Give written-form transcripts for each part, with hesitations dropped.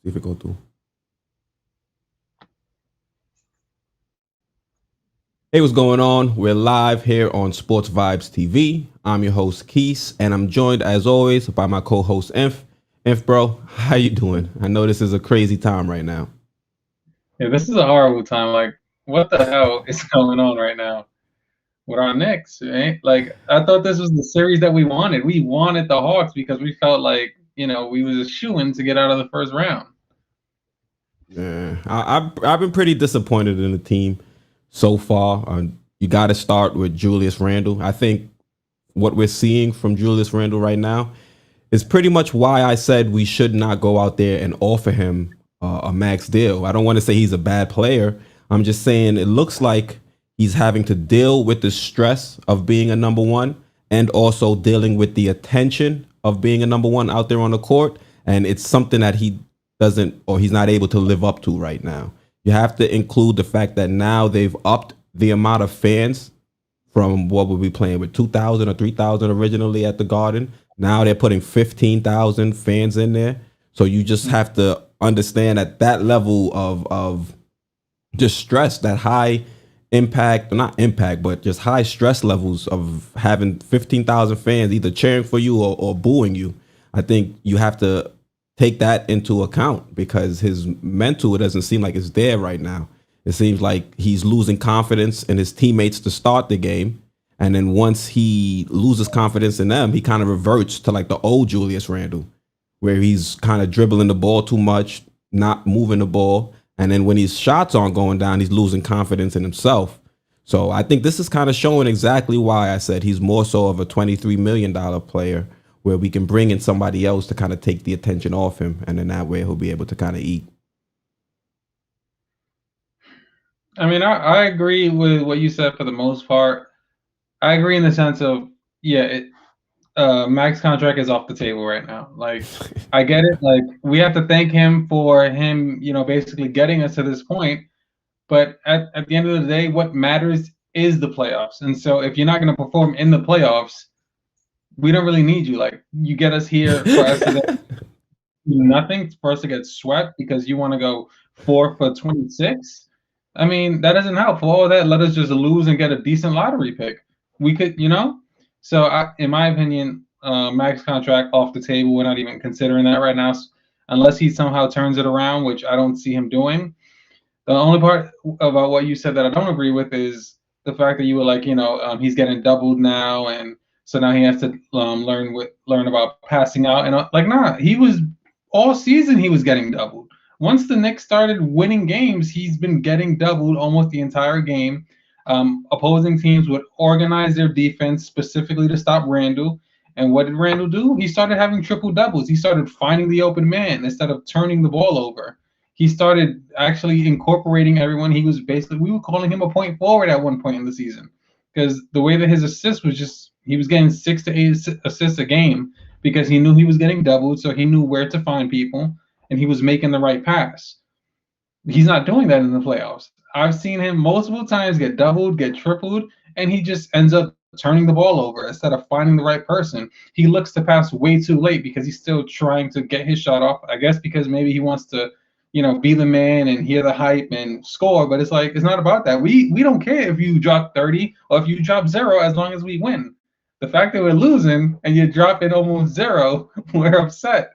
See if it go through. Hey, what's going on? We're live here on Sports Vibes TV. I'm your host Quis, and I'm joined as always by my co-host Inf. Inf, bro, how you doing? I know this is a crazy time right now. Yeah, this is a horrible time. Like, what the hell is going on right now with our Knicks? Right? Like, I thought this was the series that we wanted. We wanted the Hawks because we felt like we was a shoo-in to get out of the first round. Yeah, I've been pretty disappointed in the team so far. You got to start with Julius Randle. I think what we're seeing from Julius Randle right now is pretty much why I said we should not go out there and offer him a max deal. I don't want to say he's a bad player. I'm just saying it looks like he's having to deal with the stress of being a number one and also dealing with the attention of being a number one out there on the court. And it's something that he doesn't or he's not able to live up to right now. You have to include the fact that now they've upped the amount of fans from what we'll be playing with 2,000 or 3,000 originally at the Garden. Now they're putting 15,000 fans in there. So you just have to understand at that level of just stress, that high impact, not impact, but just high stress levels of having 15,000 fans either cheering for you or booing you. I think you have to take that into account because his mental, it doesn't seem like it's there right now. It seems like he's losing confidence in his teammates to start the game. And then once he loses confidence in them, he kind of reverts to like the old Julius Randle, where he's kind of dribbling the ball too much, not moving the ball. And then when his shots aren't going down, he's losing confidence in himself. So I think this is kind of showing exactly why I said he's more so of a $23 million player where we can bring in somebody else to kind of take the attention off him. And then that way he'll be able to kind of eat. I mean, I agree with what you said for the most part. I agree in the sense of, yeah, max contract is off the table right now. Like, I get it. Like, we have to thank him for him, basically getting us to this point. But at the end of the day, what matters is the playoffs. And so if you're not going to perform in the playoffs, we don't really need you. Like, you get us here for us to do nothing, for us to get swept because you want to go 4 for 26. I mean, that doesn't help. For all of that, let us just lose and get a decent lottery pick. We could. So, in my opinion, max contract off the table. We're not even considering that right now, unless he somehow turns it around, which I don't see him doing. The only part about what you said that I don't agree with is the fact that you were like, he's getting doubled now, and so now he has to learn about passing out, and like, nah, he was all season he was getting doubled. Once the Knicks started winning games, he's been getting doubled almost the entire game. Opposing teams would organize their defense specifically to stop Randle. And what did Randle do? He started having triple doubles. He started finding the open man instead of turning the ball over. He started actually incorporating everyone. We were calling him a point forward at one point in the season because the way that his assist was just, he was getting 6 to 8 assists a game because he knew he was getting doubled, so he knew where to find people, and he was making the right pass. He's not doing that in the playoffs. I've seen him multiple times get doubled, get tripled, and he just ends up turning the ball over instead of finding the right person. He looks to pass way too late because he's still trying to get his shot off. I guess because maybe he wants to, be the man and hear the hype and score. But it's like, it's not about that. We don't care if you drop 30 or if you drop 0 as long as we win. The fact that we're losing and you're dropping almost 0, we're upset.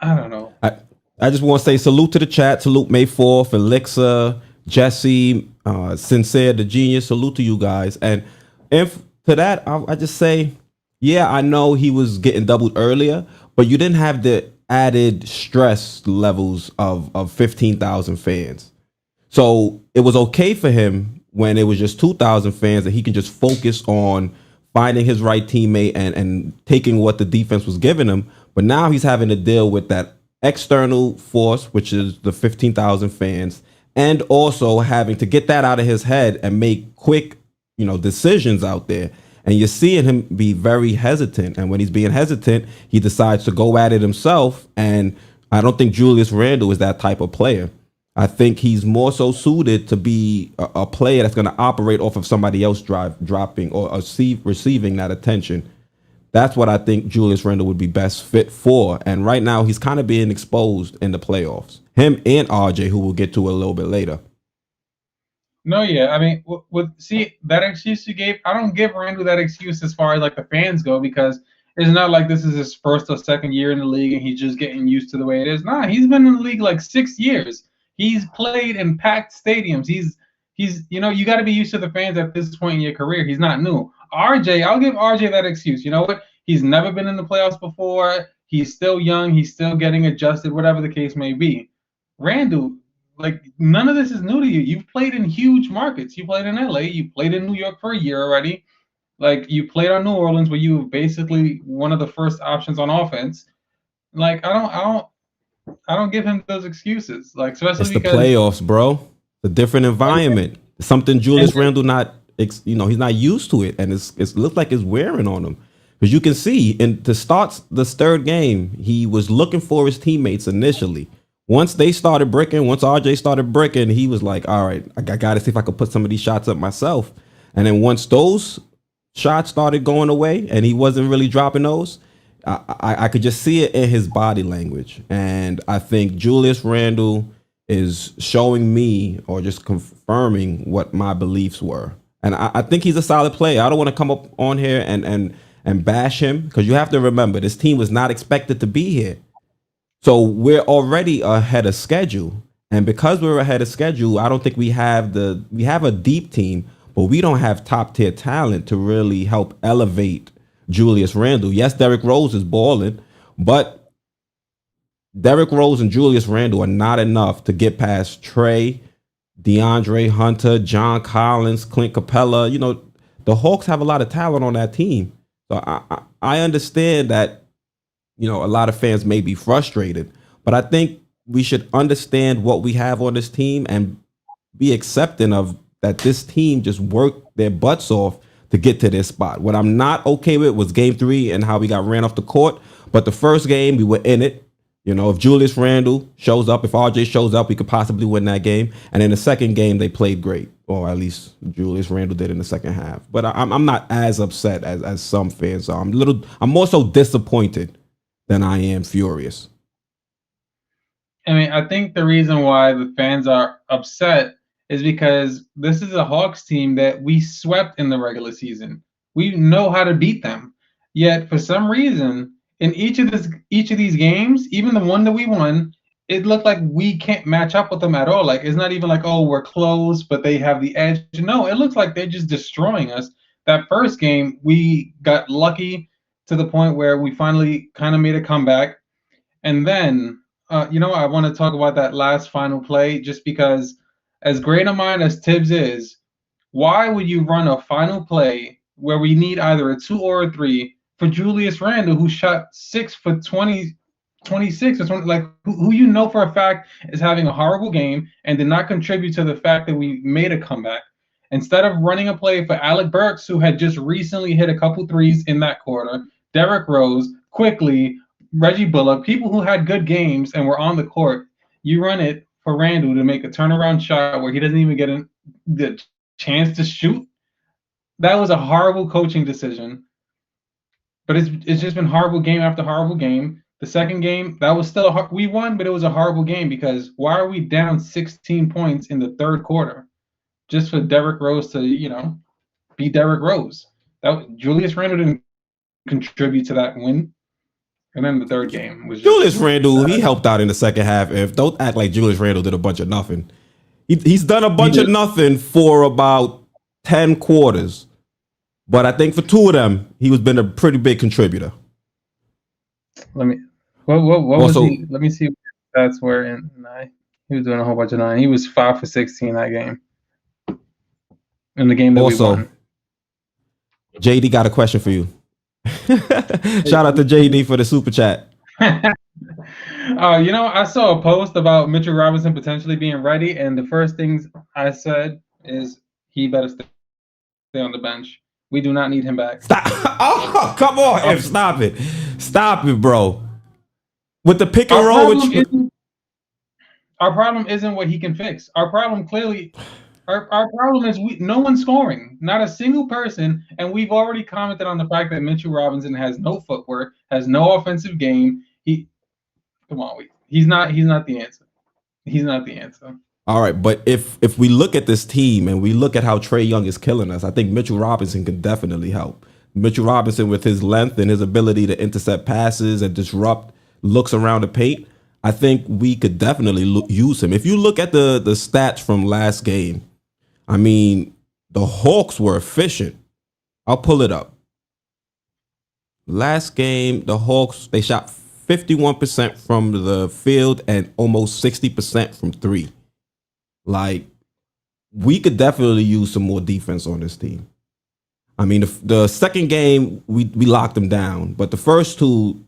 I don't know. I just want to say salute to the chat. Salute May 4th, Elixir, Jesse, Sincere, the Genius. Salute to you guys. And if to that, I just say, yeah, I know he was getting doubled earlier, but you didn't have the added stress levels of 15,000 fans. So it was okay for him when it was just 2,000 fans that he can just focus on finding his right teammate and taking what the defense was giving him. But now he's having to deal with that external force, which is the 15,000 fans, and also having to get that out of his head and make quick, decisions out there. And you're seeing him be very hesitant. And when he's being hesitant, he decides to go at it himself. And I don't think Julius Randle is that type of player. I think he's more so suited to be a player that's going to operate off of somebody else dropping or receiving that attention. That's what I think Julius Randle would be best fit for. And right now, he's kind of being exposed in the playoffs. Him and RJ, who we'll get to a little bit later. No, yeah. I mean, see that excuse you gave. I don't give Randle that excuse as far as like the fans go, because it's not like this is his first or second year in the league and he's just getting used to the way it is. Nah, he's been in the league like 6 years. He's played in packed stadiums. He's you got to be used to the fans at this point in your career. He's not new. RJ, I'll give RJ that excuse. You know what? He's never been in the playoffs before. He's still young. He's still getting adjusted, whatever the case may be. Randle, like, none of this is new to you. You've played in huge markets. You played in LA. You played in New York for a year already. Like, you played on New Orleans, where you were basically one of the first options on offense. Like, I don't give him those excuses. Like, especially It's the because playoffs, bro. The different environment. Something Julius Randle not, he's not used to it, and it looks like it's wearing on him. Because you can see in to start this third game, he was looking for his teammates initially. Once they started bricking, once RJ started bricking, he was like, all right, I got to see if I could put some of these shots up myself. And then once those shots started going away and he wasn't really dropping those, I could just see it in his body language. And I think Julius Randle is showing me, or just confirming, what my beliefs were. And I think he's a solid player. I don't want to come up on here and bash him, because you have to remember, this team was not expected to be here. So we're already ahead of schedule. And because we're ahead of schedule, I don't think we have a deep team, but we don't have top tier talent to really help elevate Julius Randle. Yes, Derrick Rose is balling, but Derrick Rose and Julius Randle are not enough to get past Trey, DeAndre Hunter, John Collins, Clint Capella. The Hawks have a lot of talent on that team. So I understand that, a lot of fans may be frustrated, but I think we should understand what we have on this team and be accepting of that. This team just worked their butts off to get to this spot. What I'm not okay with was game 3 and how we got ran off the court. But the first game, we were in it. If Julius Randle shows up, if RJ shows up, we could possibly win that game. And in the second game, they played great, or at least Julius Randle did in the second half. But I'm not as upset as some fans are. I'm more so disappointed than I am furious. I mean, I think the reason why the fans are upset is because this is a Hawks team that we swept in the regular season. We know how to beat them. Yet for some reason, in each of these games, even the one that we won, it looked like we can't match up with them at all. Like, it's not even like, oh, we're close, but they have the edge. No, it looks like they're just destroying us. That first game, we got lucky to the point where we finally kind of made a comeback. And then, I want to talk about that last final play, just because, as great a mind as Tibbs is, why would you run a final play where we need either a 2 or a 3 for Julius Randle, who shot 6 for 20, 26 or 20, like, who for a fact is having a horrible game and did not contribute to the fact that we made a comeback? Instead of running a play for Alec Burks, who had just recently hit a couple threes in that quarter, Derrick Rose, quickly, Reggie Bullock, people who had good games and were on the court, you run it for Randle to make a turnaround shot where he doesn't even get the chance to shoot. That was a horrible coaching decision. But it's just been horrible game after horrible game. The second game, that was still we won, but it was a horrible game, because why are we down 16 points in the third quarter just for Derrick Rose to, be Derrick Rose? Julius Randle didn't contribute to that win. And then the third game was Julius Randle. He helped out in the second half. If don't act like Julius Randle did a bunch of nothing. He's done a bunch of nothing for about 10 quarters. But I think for 2 of them, he was been a pretty big contributor. What was he? Let me see what stats were in 9. He was doing a whole bunch of 9. He was 5 for 16 that game. In the game that we won. JD got a question for you. Shout out to JD for the super chat. I saw a post about Mitchell Robinson potentially being ready, and the first things I said is he better stay on the bench. We do not need him back. Stop. Oh, come on. Stop it. Stop it, bro. With the pick and roll. Our problem isn't what he can fix. Our problem clearly Our problem is no one's scoring, not a single person, and we've already commented on the fact that Mitchell Robinson has no footwork, has no offensive game. Come on, he's not the answer. He's not the answer. All right, but if we look at this team and we look at how Trae Young is killing us, I think Mitchell Robinson can definitely help. Mitchell Robinson, with his length and his ability to intercept passes and disrupt looks around the paint, I think we could definitely use him. If you look at the stats from last game, I mean, the Hawks were efficient. I'll pull it up. Last game, the Hawks, they shot 51% from the field and almost 60% from three. Like, we could definitely use some more defense on this team. I mean, the second game, we locked them down. But the first two,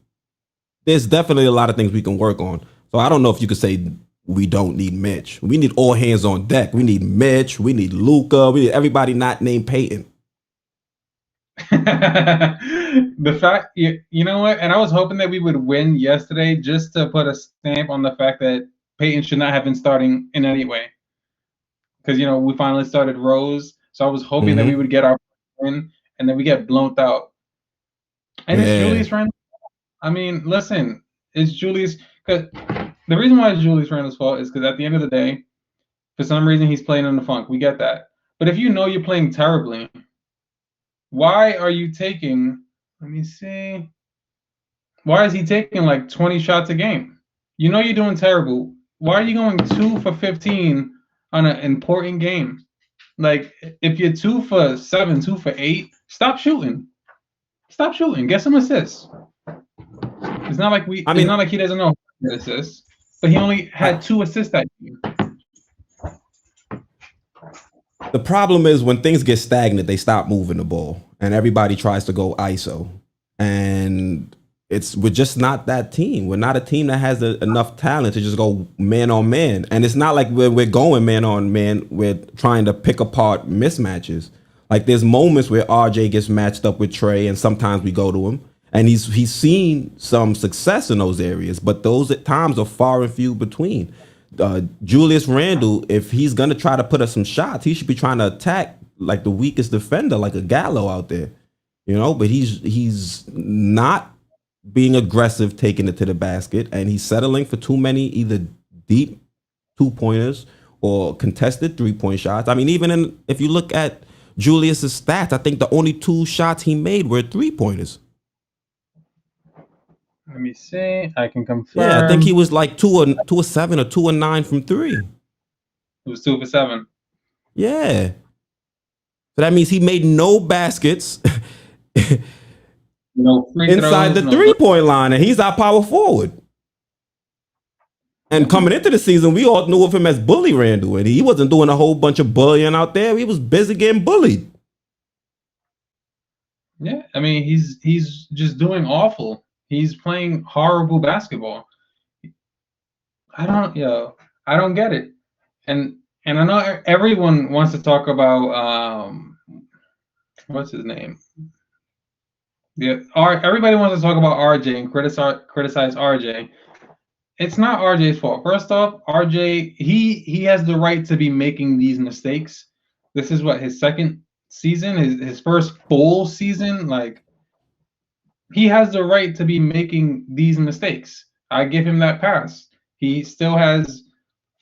there's definitely a lot of things we can work on. So I don't know if you could say we don't need Mitch. We need all hands on deck. We need Mitch. We need Luca. We need everybody not named Peyton. The fact, you know what? And I was hoping that we would win yesterday just to put a stamp on the fact that Peyton should not have been starting in any way. Because, we finally started Rose. So I was hoping that we would get our win and then we get blown out. And it's Julius Randle. I mean, listen, it's Julius. Because the reason why it's Julius Randle's fault is because at the end of the day, for some reason, he's playing in the funk. We get that. But if you know you're playing terribly, why are you taking, let me see, why is he taking like 20 shots a game? You know you're doing terrible. Why are you going 2 for 15 on an important game? Like, if you're 2 for 7, 2 for 8, stop shooting. Stop shooting. Get some assists. It's not like it's not like he doesn't know how to get assists, but he only had 2 assists that game. The problem is when things get stagnant, they stop moving the ball, and everybody tries to go ISO. And we're just not that team. We're not a team that has enough talent to just go man on man. And it's not like we're going man on man. We're trying to pick apart mismatches. Like, there's moments where RJ gets matched up with Trae, and sometimes we go to him. And he's seen some success in those areas, but those at times are far and few between. Julius Randle, if he's gonna try to put us some shots, he should be trying to attack like the weakest defender, like a Gallo out there, But he's not being aggressive, taking it to the basket, and he's settling for too many either deep 2-pointers or contested 3-point shots. I mean, even if you look at Julius's stats, I think the only 2 shots he made were 3-pointers. Let me see. I can confirm. Yeah, I think he was like 2 or 7 or 2 or 9 from 3. It was 2 for 7. Yeah. So that means he made no baskets no free inside throws, the 3-point line, and he's our power forward. And coming into the season, we all knew of him as Bully Randle, and he wasn't doing a whole bunch of bullying out there. He was busy getting bullied. Yeah, I mean, he's just doing awful. He's playing horrible basketball. I don't get it. And I know everyone wants to talk about what's his name? Yeah, everybody wants to talk about RJ and criticize RJ. It's not RJ's fault. First off, RJ he has the right to be making these mistakes. This is what, his second season, his first full season. Like, he has the right to be making these mistakes. I give him that pass. He still has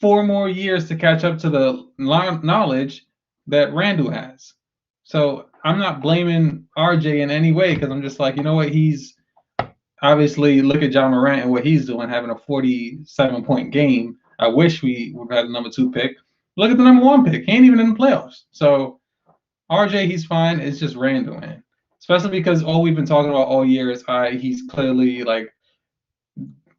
4 more years to catch up to the knowledge that Randle has. So I'm not blaming RJ in any way, because I'm just like, you know what? He's obviously, look at John Morant and what he's doing, having a 47-point game. I wish we would have had the number 2 pick. Look at the number 1 pick. He ain't even in the playoffs. So RJ, he's fine. It's just Randle, man. Especially because all we've been talking about all year is he's clearly like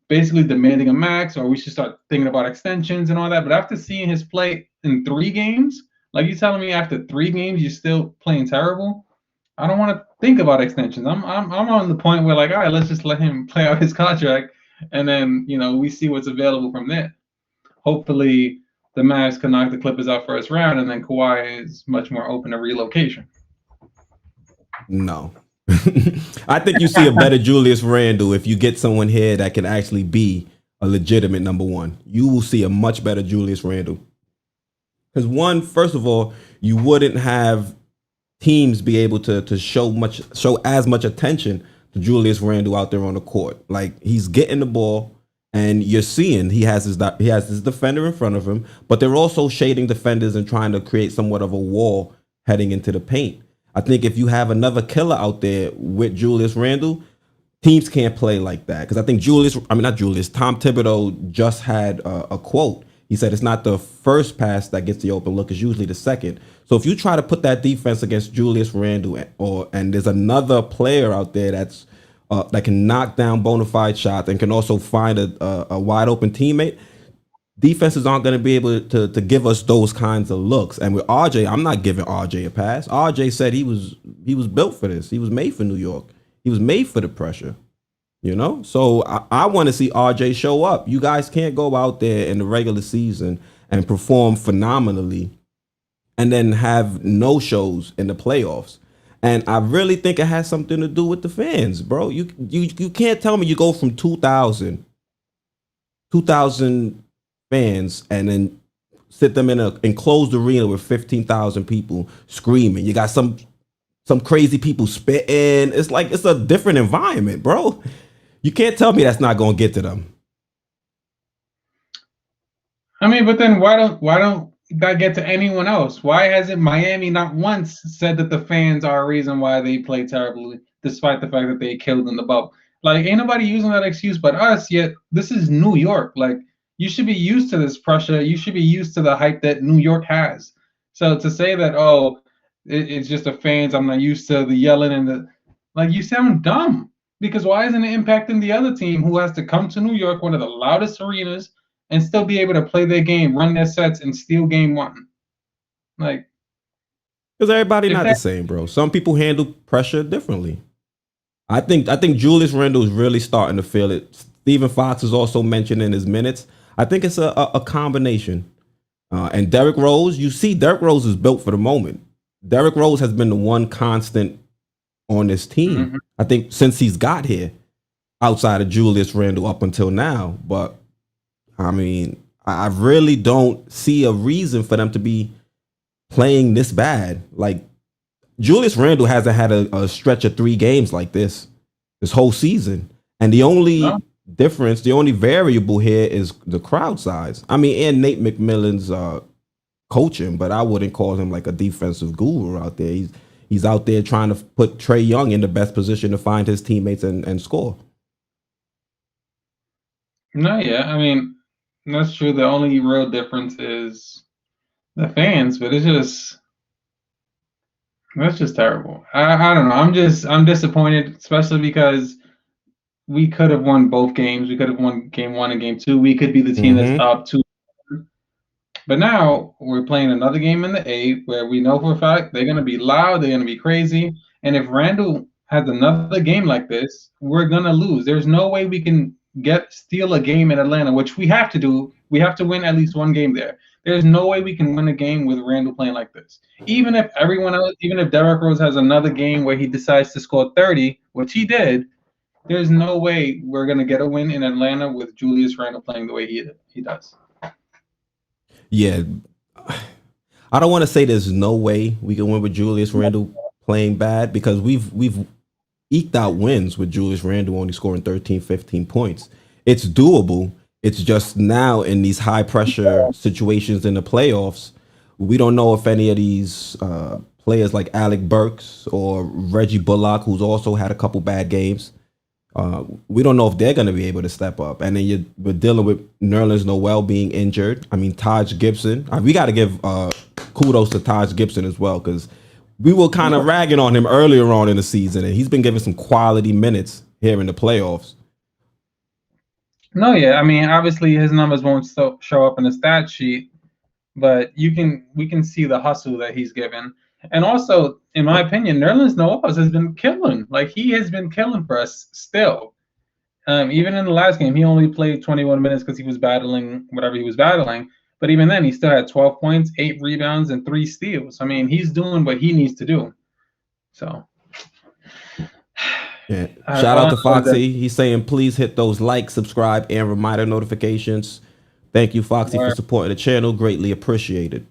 basically demanding a max, or we should start thinking about extensions and all that. But after seeing his play in 3 games, like, you telling me after 3 games you're still playing terrible? I don't want to think about extensions. I'm on the point where, like, all right, let's just let him play out his contract, and then we see what's available from there. Hopefully, the Mavs can knock the Clippers out first round, and then Kawhi is much more open to relocation. No. I think you see a better Julius Randle if you get someone here that can actually be a legitimate number 1. You will see a much better Julius Randle. Because one, first of all, you wouldn't have teams be able to show as much attention to Julius Randle out there on the court. Like he's getting the ball, and you're seeing he has his defender in front of him, but they're also shading defenders and trying to create somewhat of a wall heading into the paint. I think if you have another killer out there with Julius Randle, teams can't play like that. Because I think Tom Thibodeau just had a quote. He said it's not the first pass that gets the open look, it's usually the second. So if you try to put that defense against Julius Randle, and there's another player out there that can knock down bona fide shots and can also find a wide open teammate, defenses aren't going to be able to give us those kinds of looks. And with RJ, I'm not giving RJ a pass. RJ said he was built for this. He was made for New York. He was made for the pressure. You know, so I want to see RJ show up. You guys can't go out there in the regular season and perform phenomenally and then have no shows in the playoffs. And I really think it has something to do with the fans, bro. You can't tell me you go from 2,000 fans and then sit them in an enclosed arena with 15,000 people screaming. You got some crazy people spitting. It's like it's a different environment, bro. You can't tell me that's not going to get to them. I mean, but then why don't that get to anyone else? Why hasn't Miami not once said that the fans are a reason why they play terribly, despite the fact that they killed in the bubble? Like, ain't nobody using that excuse but us, yet this is New York. Like, you should be used to this pressure. You should be used to the hype that New York has. So to say that, oh, it's just the fans, I'm not used to the yelling and the, like, you sound dumb. Because why isn't it impacting the other team who has to come to New York, one of the loudest arenas, and still be able to play their game, run their sets, and steal game one? Like, because everybody not the same, bro. Some people handle pressure differently. I think Julius Randle is really starting to feel it. Stephen Fox is also mentioned in his minutes. I think it's a combination. And Derrick Rose, you see, Derrick Rose is built for the moment. Derrick Rose has been the one constant on this team. Mm-hmm. I think since he's got here, outside of Julius Randle up until now. But I mean, I really don't see a reason for them to be playing this bad. Like Julius Randle hasn't had a stretch of 3 games like this whole season. And the only difference, the only variable here is the crowd size. I mean, and Nate McMillan's coaching, but I wouldn't call him like a defensive guru out there. He's out there trying to put Trae Young in the best position to find his teammates and score. No, yeah. I mean, that's true. The only real difference is the fans, but that's just terrible. I don't know. I'm disappointed, especially because we could have won both games. We could have won game 1 and game 2. We could be the team that's up 2. But now we're playing another game in the A where we know for a fact they're going to be loud, they're going to be crazy. And if Randle has another game like this, we're going to lose. There's no way we can steal a game in Atlanta, which we have to do. We have to win at least one game there. There's no way we can win a game with Randle playing like this. Even if everyone else, even if Derrick Rose has another game where he decides to score 30, which he did, there's no way we're going to get a win in Atlanta with Julius Randle playing the way he does. Yeah, I don't want to say there's no way we can win with Julius Randle playing bad, because we've eked out wins with Julius Randle only scoring 13, 15 points. It's doable. It's just now in these high pressure situations in the playoffs, we don't know if any of these players like Alec Burks or Reggie Bullock, who's also had a couple bad games, we don't know if they're going to be able to step up. And then we're dealing with Nerlens Noel being injured. I mean, Taj Gibson. We got to give kudos to Taj Gibson as well, because we were kind of ragging on him earlier on in the season, and he's been giving some quality minutes here in the playoffs. No, yeah. I mean, obviously his numbers won't show up in the stat sheet, but we can see the hustle that he's given. And also, in my opinion, Nerlens Noel has been killing. Like, he has been killing for us still. Even in the last game, he only played 21 minutes because he was battling whatever he was battling. But even then, he still had 12 points, 8 rebounds, and 3 steals. I mean, he's doing what he needs to do. So, yeah. Shout out to Foxy. He's saying, please hit those like, subscribe, and reminder notifications. Thank you, Foxy, for supporting the channel. Greatly appreciated.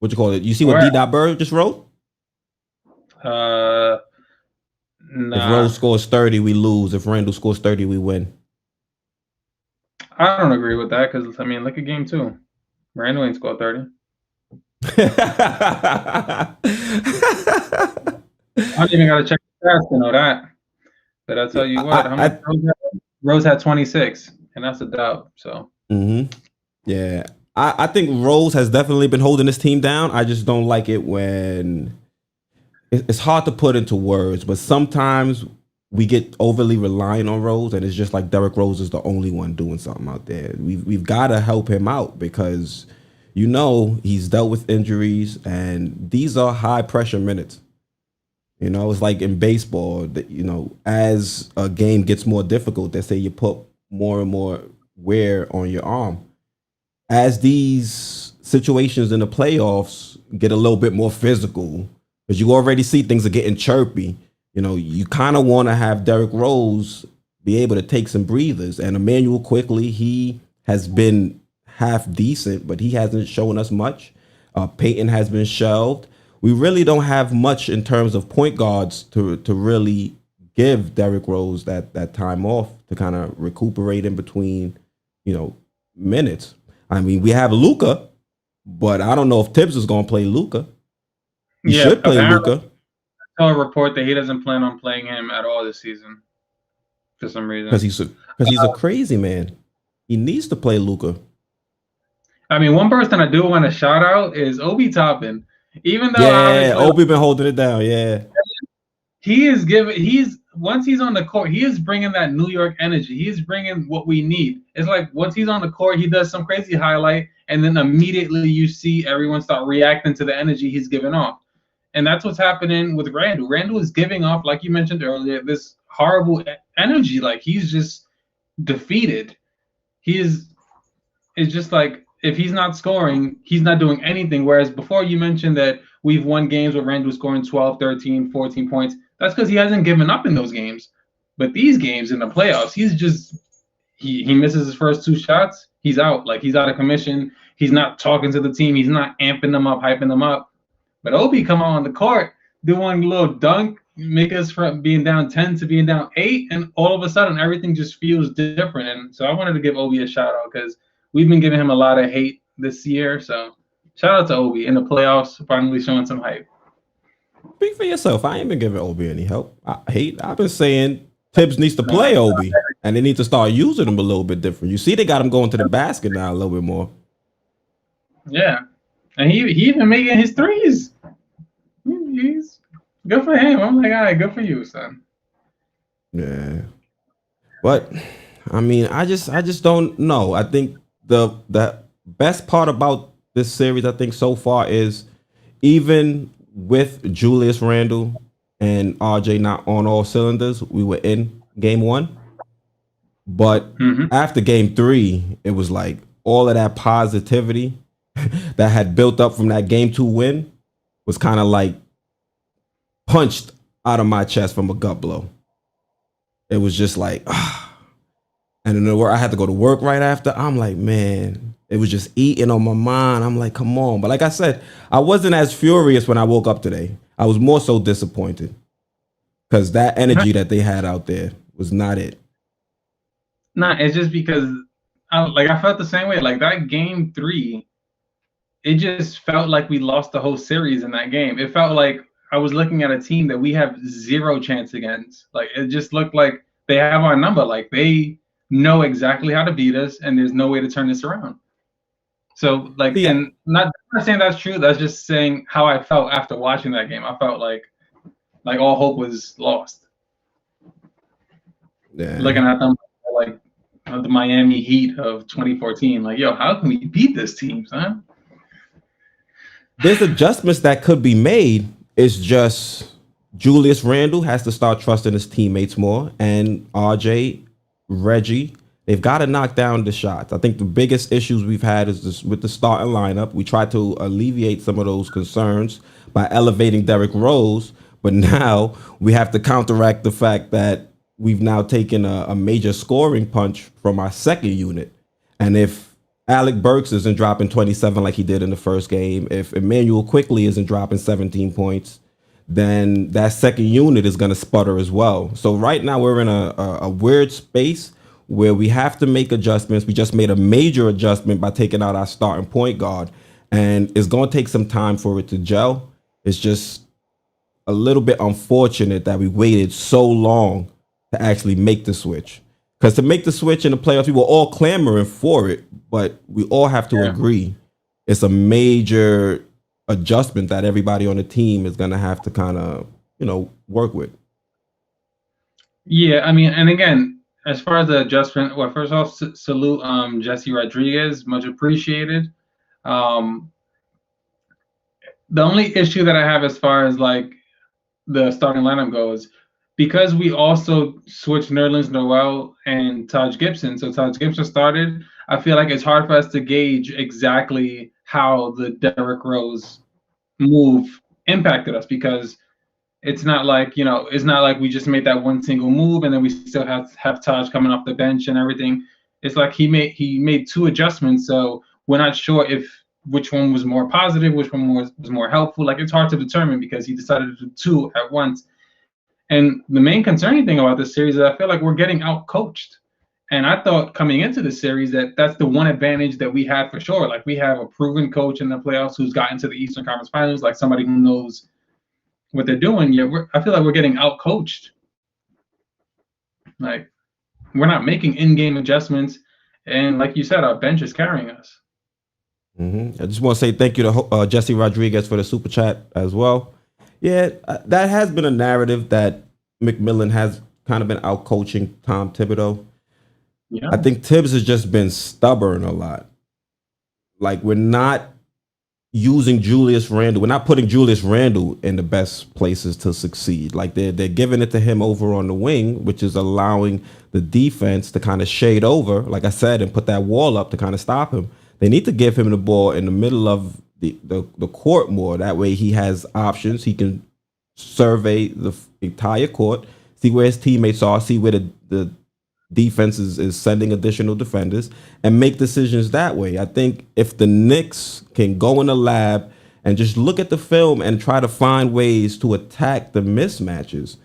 what you call it? You see what Where? D. Bird just wrote? Uh, If Rose nah, scores 30, we lose. If Randle scores 30, we win. I don't agree with that because I mean, look at game 2. Randle ain't scored 30. I don't even gotta check the stats to know that. But I tell you what, how much Rose had 26, and that's a dub. So. Yeah, I think Rose has definitely been holding this team down. I just don't like it when it's hard to put into words, but sometimes we get overly reliant on Rose, and it's just like Derrick Rose is the only one doing something out there. We've got to help him out because he's dealt with injuries, and these are high pressure minutes. It's like in baseball that as a game gets more difficult, they say you put more and more wear on your arm. As these situations in the playoffs get a little bit more physical, because you already see things are getting chirpy, you kind of want to have Derrick Rose be able to take some breathers. And Emmanuel quickly, he has been half decent, but he hasn't shown us much. Peyton has been shelved. We really don't have much in terms of point guards to really give Derrick Rose that time off to kind of recuperate in between, minutes. I mean, we have Luca, but I don't know if Tibbs is going to play Luca. He should play Luca. I saw a report that he doesn't plan on playing him at all this season for some reason. Because he's a crazy man. He needs to play Luca. I mean, one person I do want to shout out is Obi Toppin. Even though Obi been holding it down. Yeah, once he's on the court, he is bringing that New York energy. He's bringing what we need. It's like once he's on the court, he does some crazy highlight, and then immediately you see everyone start reacting to the energy he's giving off. And that's what's happening with Randle. Randle is giving off, like you mentioned earlier, this horrible energy. Like he's just defeated. It's just like if he's not scoring, he's not doing anything. Whereas before you mentioned that we've won games with Randle scoring 12, 13, 14 points. That's because he hasn't given up in those games. But these games in the playoffs, he's just he misses his first 2 shots. He's out. Like he's out of commission. He's not talking to the team. He's not amping them up, hyping them up. But Obi come on the court, do one little dunk, make us from being down 10 to being down 8, and all of a sudden everything just feels different. And so I wanted to give Obi a shout out because we've been giving him a lot of hate this year. So shout out to Obi in the playoffs, finally showing some hype. Speak for yourself. I ain't been giving Obi any help. I've been saying Tibbs needs to play Obi, and they need to start using him a little bit different. You see, they got him going to the basket now a little bit more. Yeah, and he even making his threes. He's good for him. I'm like, all right, good for you, son. Yeah, but I mean, I just don't know. I think the best part about this series, I think so far, is even with Julius Randle and RJ not on all cylinders, we were in game 1. But after game 3, it was like all of that positivity that had built up from that game 2 win was kind of like punched out of my chest from a gut blow. It was just like, and then I had to go to work right after. I'm like, man, it was just eating on my mind. I'm like, come on. But like I said, I wasn't as furious when I woke up today. I was more so disappointed because that energy that they had out there was not it. Nah, it's just because I felt the same way. Like that game 3, it just felt like we lost the whole series in that game. It felt like I was looking at a team that we have 0 chance against. Like it just looked like they have our number. Like they know exactly how to beat us, and there's no way to turn this around. So like, and not saying that's true. That's just saying how I felt after watching that game. I felt like all hope was lost. Yeah. Looking at them like the Miami Heat of 2014. Like, yo, how can we beat this team, son? There's adjustments that could be made. It's just Julius Randle has to start trusting his teammates more, and RJ, Reggie, they've got to knock down the shots. I think the biggest issues we've had is this, with the starting lineup. We tried to alleviate some of those concerns by elevating Derrick Rose, but now we have to counteract the fact that we've now taken a major scoring punch from our second unit. And if Alec Burks isn't dropping 27 like he did in the first game, if Emmanuel quickly isn't dropping 17 points, then that second unit is going to sputter as well. So right now we're in a weird space where we have to make adjustments. We just made a major adjustment by taking out our starting point guard, and it's going to take some time for it to gel. It's just a little bit unfortunate that we waited so long to actually make the switch. Because to make the switch in the playoffs, we were all clamoring for it, but we all have to agree it's a major adjustment that everybody on the team is going to have to kind of, work with. Yeah, I mean, and again, as far as the adjustment, well, first off, salute Jesse Rodriguez, much appreciated. Um, the only issue that I have as far as like the starting lineup goes, because we also switched Nerlens Noel and Taj Gibson. So Taj Gibson started. I feel like it's hard for us to gauge exactly how the Derrick Rose move impacted us, because it's not like, it's not like we just made that one single move and then we still have Taj coming off the bench and everything. It's like he made two adjustments, so we're not sure if which one was more positive, which one was more helpful. Like, it's hard to determine because he decided to do two at once. And the main concerning thing about this series is I feel like we're getting out coached. And I thought coming into the series that that's the one advantage that we had for sure. Like, we have a proven coach in the playoffs who's gotten to the Eastern Conference Finals, like somebody who knows what they're doing. Yet I feel like we're getting out coached. Like, we're not making in-game adjustments. And like you said, our bench is carrying us. I just want to say thank you to Jesse Rodriguez for the super chat as well. Yeah, that has been a narrative that McMillan has kind of been out coaching Tom Thibodeau. Yeah. I think Tibbs has just been stubborn a lot. Like, we're not using Julius Randle. We're not putting Julius Randle in the best places to succeed. Like, they're giving it to him over on the wing, which is allowing the defense to kind of shade over, like I said, and put that wall up to kind of stop him. They need to give him the ball in the middle of the court more. That way he has options. He can survey the entire court, see where his teammates are, see where the defense is sending additional defenders, and make decisions that way. I think if the Knicks can go in the lab and just look at the film and try to find ways to attack the mismatches.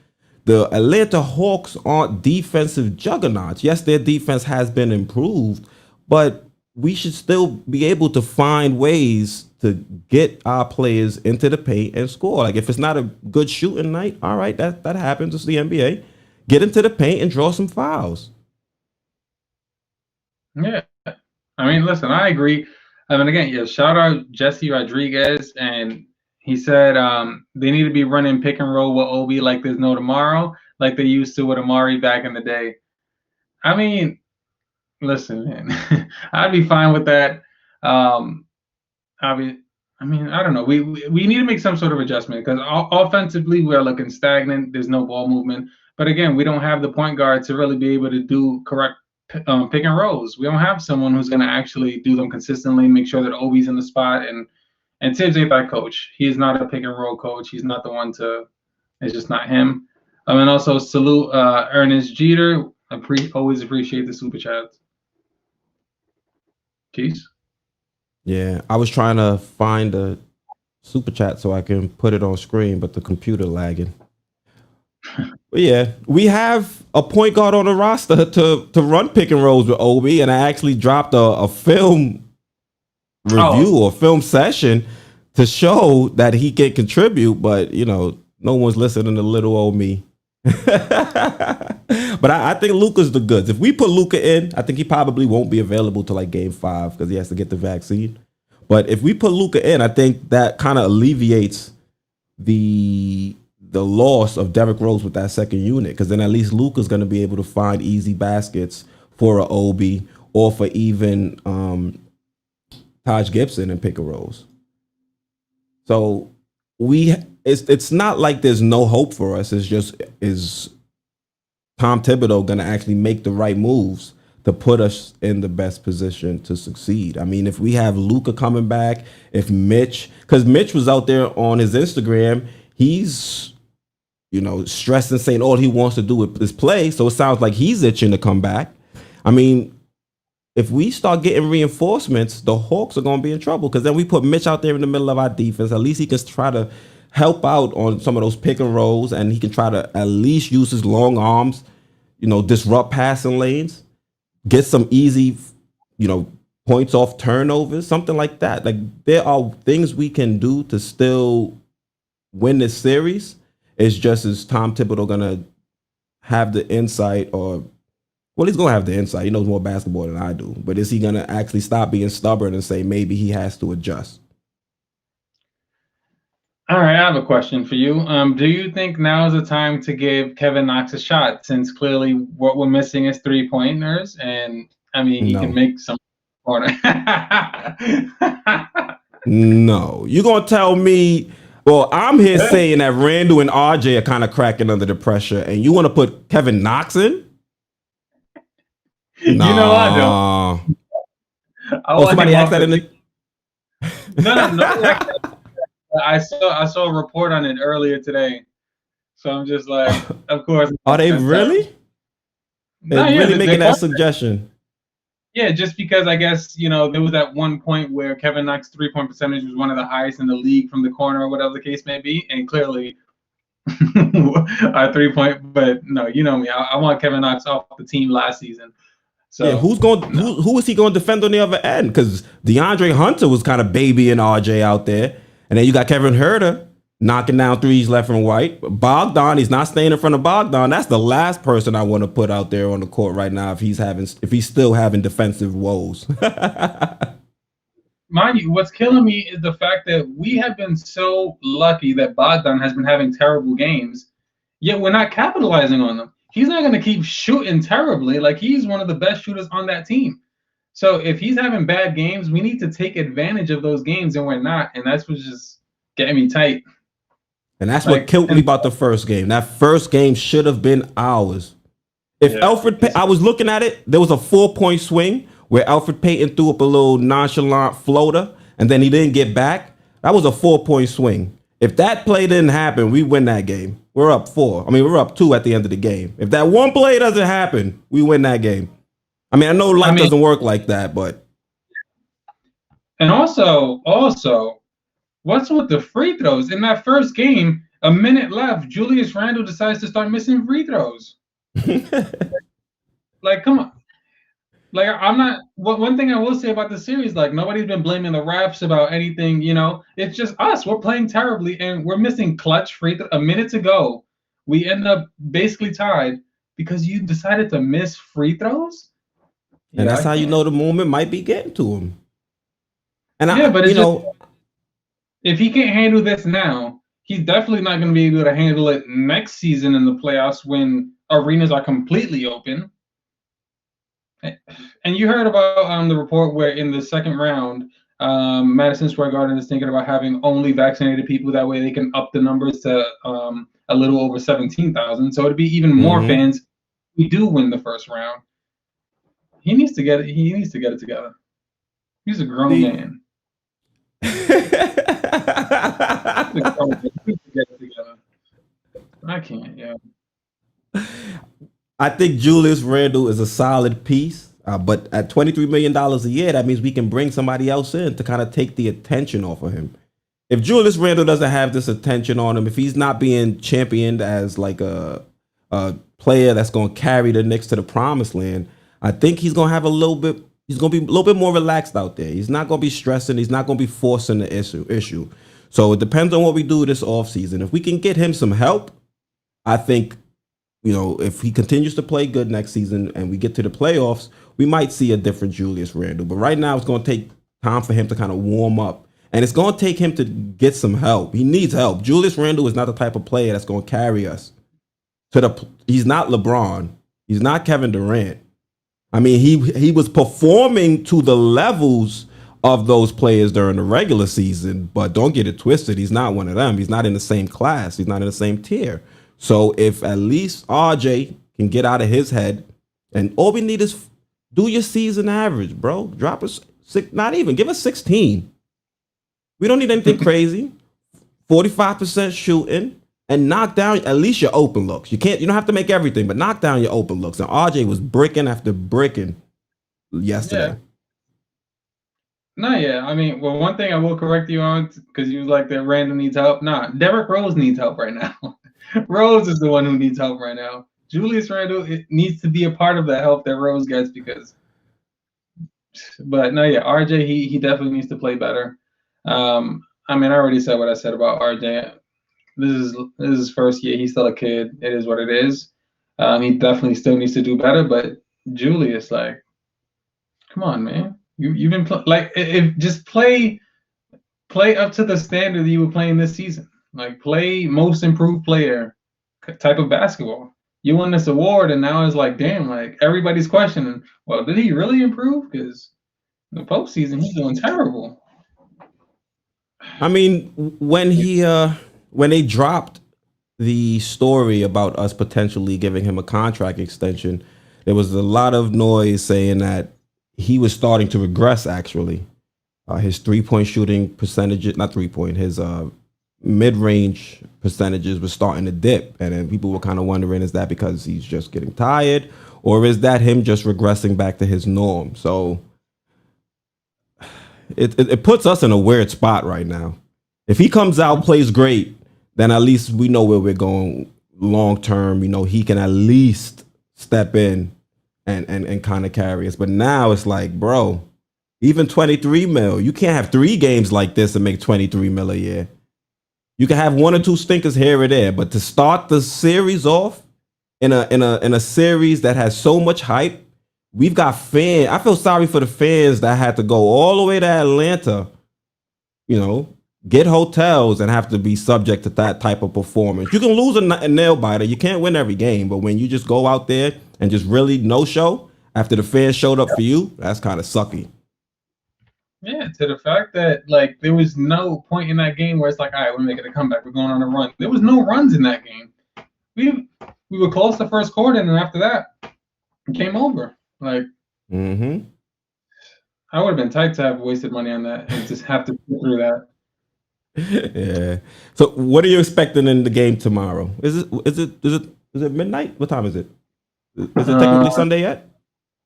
The Atlanta Hawks aren't defensive juggernauts. Yes, their defense has been improved, but we should still be able to find ways to get our players into the paint and score. Like, if it's not a good shooting night, all right, that happens. It's the NBA. Get into the paint and draw some fouls. Yeah. I mean, listen, I agree. I mean, again, yeah, shout out Jesse Rodriguez. And he said they need to be running pick and roll with Obi like there's no tomorrow, like they used to with Amari back in the day. I mean, listen, man, I'd be fine with that. I mean, I don't know. We need to make some sort of adjustment because offensively we're looking stagnant. There's no ball movement. But again, we don't have the point guard to really be able to do correct pick and rolls. We don't have someone who's going to actually do them consistently, make sure that Obi's in the spot. And Tibbs ain't that coach. He is not a pick and roll coach. He's not the one to. It's just not him. And also salute Ernest Jeter. Always appreciate the super chats. Keys. Yeah, I was trying to find a super chat so I can put it on screen, but the computer lagging. But yeah, we have a point guard on the roster to run pick and rolls with Obi, and I actually dropped a film review or film session to show that he can contribute, but no one's listening to little old me. But I think Luca's the goods. If we put Luca in, I think he probably won't be available till like game 5 because he has to get the vaccine. But if we put Luca in, I think that kind of alleviates the loss of Derrick Rose with that second unit, because then at least Luca's going to be able to find easy baskets for a Obi or for even Taj Gibson and pick and rolls. So it's not like there's no hope for us. It's just, is Tom Thibodeau going to actually make the right moves to put us in the best position to succeed? I mean, if we have Luca coming back, if Mitch, because Mitch was out there on his Instagram, he's stressing, saying all he wants to do is play. So it sounds like he's itching to come back. I mean, if we start getting reinforcements, the Hawks are going to be in trouble because then we put Mitch out there in the middle of our defense. At least he can try to help out on some of those pick and rolls, and he can try to at least use his long arms, disrupt passing lanes, get some easy, points off turnovers, something like that. Like, there are things we can do to still win this series. It's just, is Tom Thibodeau going to have the insight, or, well, he's going to have the insight. He knows more basketball than I do. But is he going to actually stop being stubborn and say maybe he has to adjust? All right, I have a question for you. Do you think now is the time to give Kevin Knox a shot, since clearly what we're missing is 3-pointers, and I mean he can make some corner. No, you're gonna tell me? Well, I'm here saying that Randle and RJ are kind of cracking under the pressure, and you want to put Kevin Knox in? Nah. You know I don't. Somebody asked that in the. No. I saw a report on it earlier today, so I'm just like, of course. Are they really? They're really making that suggestion. Yeah, just because I guess there was that one point where Kevin Knox's 3-point percentage was one of the highest in the league from the corner, or whatever the case may be, and clearly our 3-point. But no, you know me, I want Kevin Knox off the team last season. So yeah, who is he going to defend on the other end? Because DeAndre Hunter was kind of babying RJ out there. And then you got Kevin Huerter knocking down threes left and right. Bogdan, he's not staying in front of Bogdan. That's the last person I want to put out there on the court right now if he's still having defensive woes. Mind you, what's killing me is the fact that we have been so lucky that Bogdan has been having terrible games, yet we're not capitalizing on them. He's not going to keep shooting terribly. Like, he's one of the best shooters on that team. So if he's having bad games, we need to take advantage of those games, and we're not. And that's what's just getting me tight. And that's what killed me about the first game. That first game should have been ours. If I was looking at it, there was a 4-point swing where Alfred Payton threw up a little nonchalant floater, and then he didn't get back. That was a 4-point swing. If that play didn't happen, we win that game. We're up 4. I mean, we're up 2 at the end of the game. If that one play doesn't happen, we win that game. I mean, I know life doesn't work like that, but. And also, what's with the free throws? In that first game, a minute left, Julius Randle decides to start missing free throws. Like, come on. Like, I'm not. One thing I will say about the series, like, nobody's been blaming the refs about anything. It's just us. We're playing terribly, and we're missing clutch free throws. A minute to go, we end up basically tied because you decided to miss free throws. And that's how you know the moment might be getting to him. And if he can't handle this now, he's definitely not going to be able to handle it next season in the playoffs when arenas are completely open. And you heard about the report where in the second round, Madison Square Garden is thinking about having only vaccinated people. That way they can up the numbers to a little over 17,000. So it'd be even more fans if we do win the first round. He needs to get it. He needs to get it together. He's a grown man. He needs to get it together. I can't. Yeah. I think Julius Randle is a solid piece, but at $23 million a year, that means we can bring somebody else in to kind of take the attention off of him. If Julius Randle doesn't have this attention on him, if he's not being championed as like a player that's going to carry the Knicks to the promised land, I think he's going to have he's going to be a little bit more relaxed out there. He's not going to be stressing. He's not going to be forcing the issue. So it depends on what we do this offseason. If we can get him some help, I think, if he continues to play good next season and we get to the playoffs, we might see a different Julius Randle. But right now it's going to take time for him to kind of warm up. And it's going to take him to get some help. He needs help. Julius Randle is not the type of player that's going to carry us. He's not LeBron. He's not Kevin Durant. I mean, he was performing to the levels of those players during the regular season, but don't get it twisted. He's not one of them. He's not in the same class. He's not in the same tier. So if at least RJ can get out of his head, and all we need is do your season average, bro. Drop us not even, give us 16. We don't need anything crazy. 45% shooting. And knock down at least your open looks. You don't have to make everything, but knock down your open looks. And RJ was bricking after bricking. yesterday. Yeah. No, yeah. I mean, well, one thing I will correct you on, because you was like that Randle needs help. Nah, Derrick Rose needs help right now. Rose is the one who needs help right now. Julius Randle, it needs to be a part of the help that Rose gets because, but no, yeah, RJ, he definitely needs to play better. I mean, I already said what I said about RJ. This is his first year. He's still a kid. It is what it is. He definitely still needs to do better. But Julius, like, come on, man. You've been like if just play up to the standard that you were playing this season. Like play most improved player type of basketball. You won this award, and now it's like, damn, like everybody's questioning. Well, did he really improve? Because in the postseason, he's doing terrible. I mean, when they dropped the story about us potentially giving him a contract extension, there was a lot of noise saying that he was starting to regress. Actually, his 3-point shooting percentages, not 3-point, his mid-range percentages were starting to dip, and then people were kind of wondering, is that because he's just getting tired, or is that him just regressing back to his norm? So it puts us in a weird spot right now. If he comes out, plays great, then at least we know where we're going long term. You know, he can at least step in and kind of carry us. But now it's like, bro, even 23 mil, you can't have 3 games like this and make 23 mil a year. You can have 1 or 2 stinkers here or there, but to start the series off in a series that has so much hype, we've got fans. I feel sorry for the fans that had to go all the way to Atlanta, you know, get hotels and have to be subject to that type of performance. You can lose a nail biter. You can't win every game, but when you just go out there and just really no show after the fans showed up for you, that's kind of sucky. Yeah, to the fact that like there was no point in that game where it's like, all right, we're making a comeback, we're going on a run. There was no runs in that game. We were close the first quarter, and then after that, it came over. Like, I would have been tight to have wasted money on that and just have to go through that. Yeah. So, what are you expecting in the game tomorrow? Is it midnight? What time is it? Is it technically Sunday yet?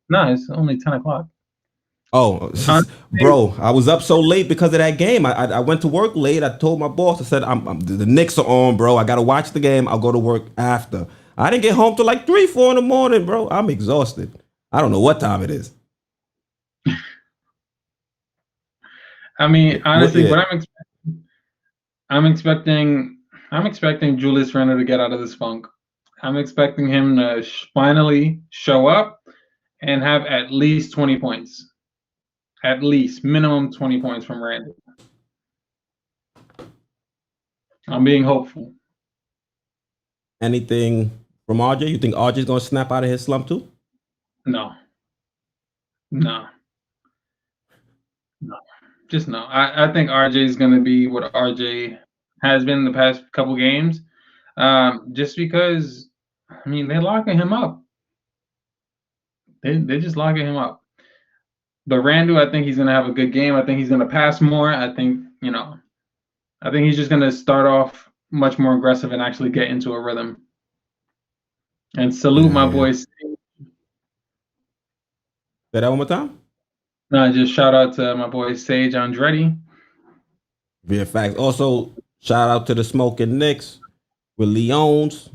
No, it's only 10 o'clock. Oh, bro, I was up so late because of that game. I went to work late. I told my boss, I said, the Knicks are on, bro. I got to watch the game. I'll go to work after. I didn't get home till like 3, 4 in the morning, bro. I'm exhausted. I don't know what time it is. I mean, honestly, what I'm expecting Julius Randle to get out of this funk. I'm expecting him to finally show up and have at least 20 points. At least minimum 20 points from Randle. I'm being hopeful. Anything from RJ? You think RJ's going to snap out of his slump too? No. Just no. I think RJ is going to be what RJ has been the past couple games. Just because, I mean, they're locking him up. They're just locking him up. But Randle, I think he's going to have a good game. I think he's going to pass more. I think he's just going to start off much more aggressive and actually get into a rhythm. And salute my boy. Say that one more time. No, just shout out to my boy Sage Andretti. Via facts. Also, shout out to the Smoking Knicks with Leones.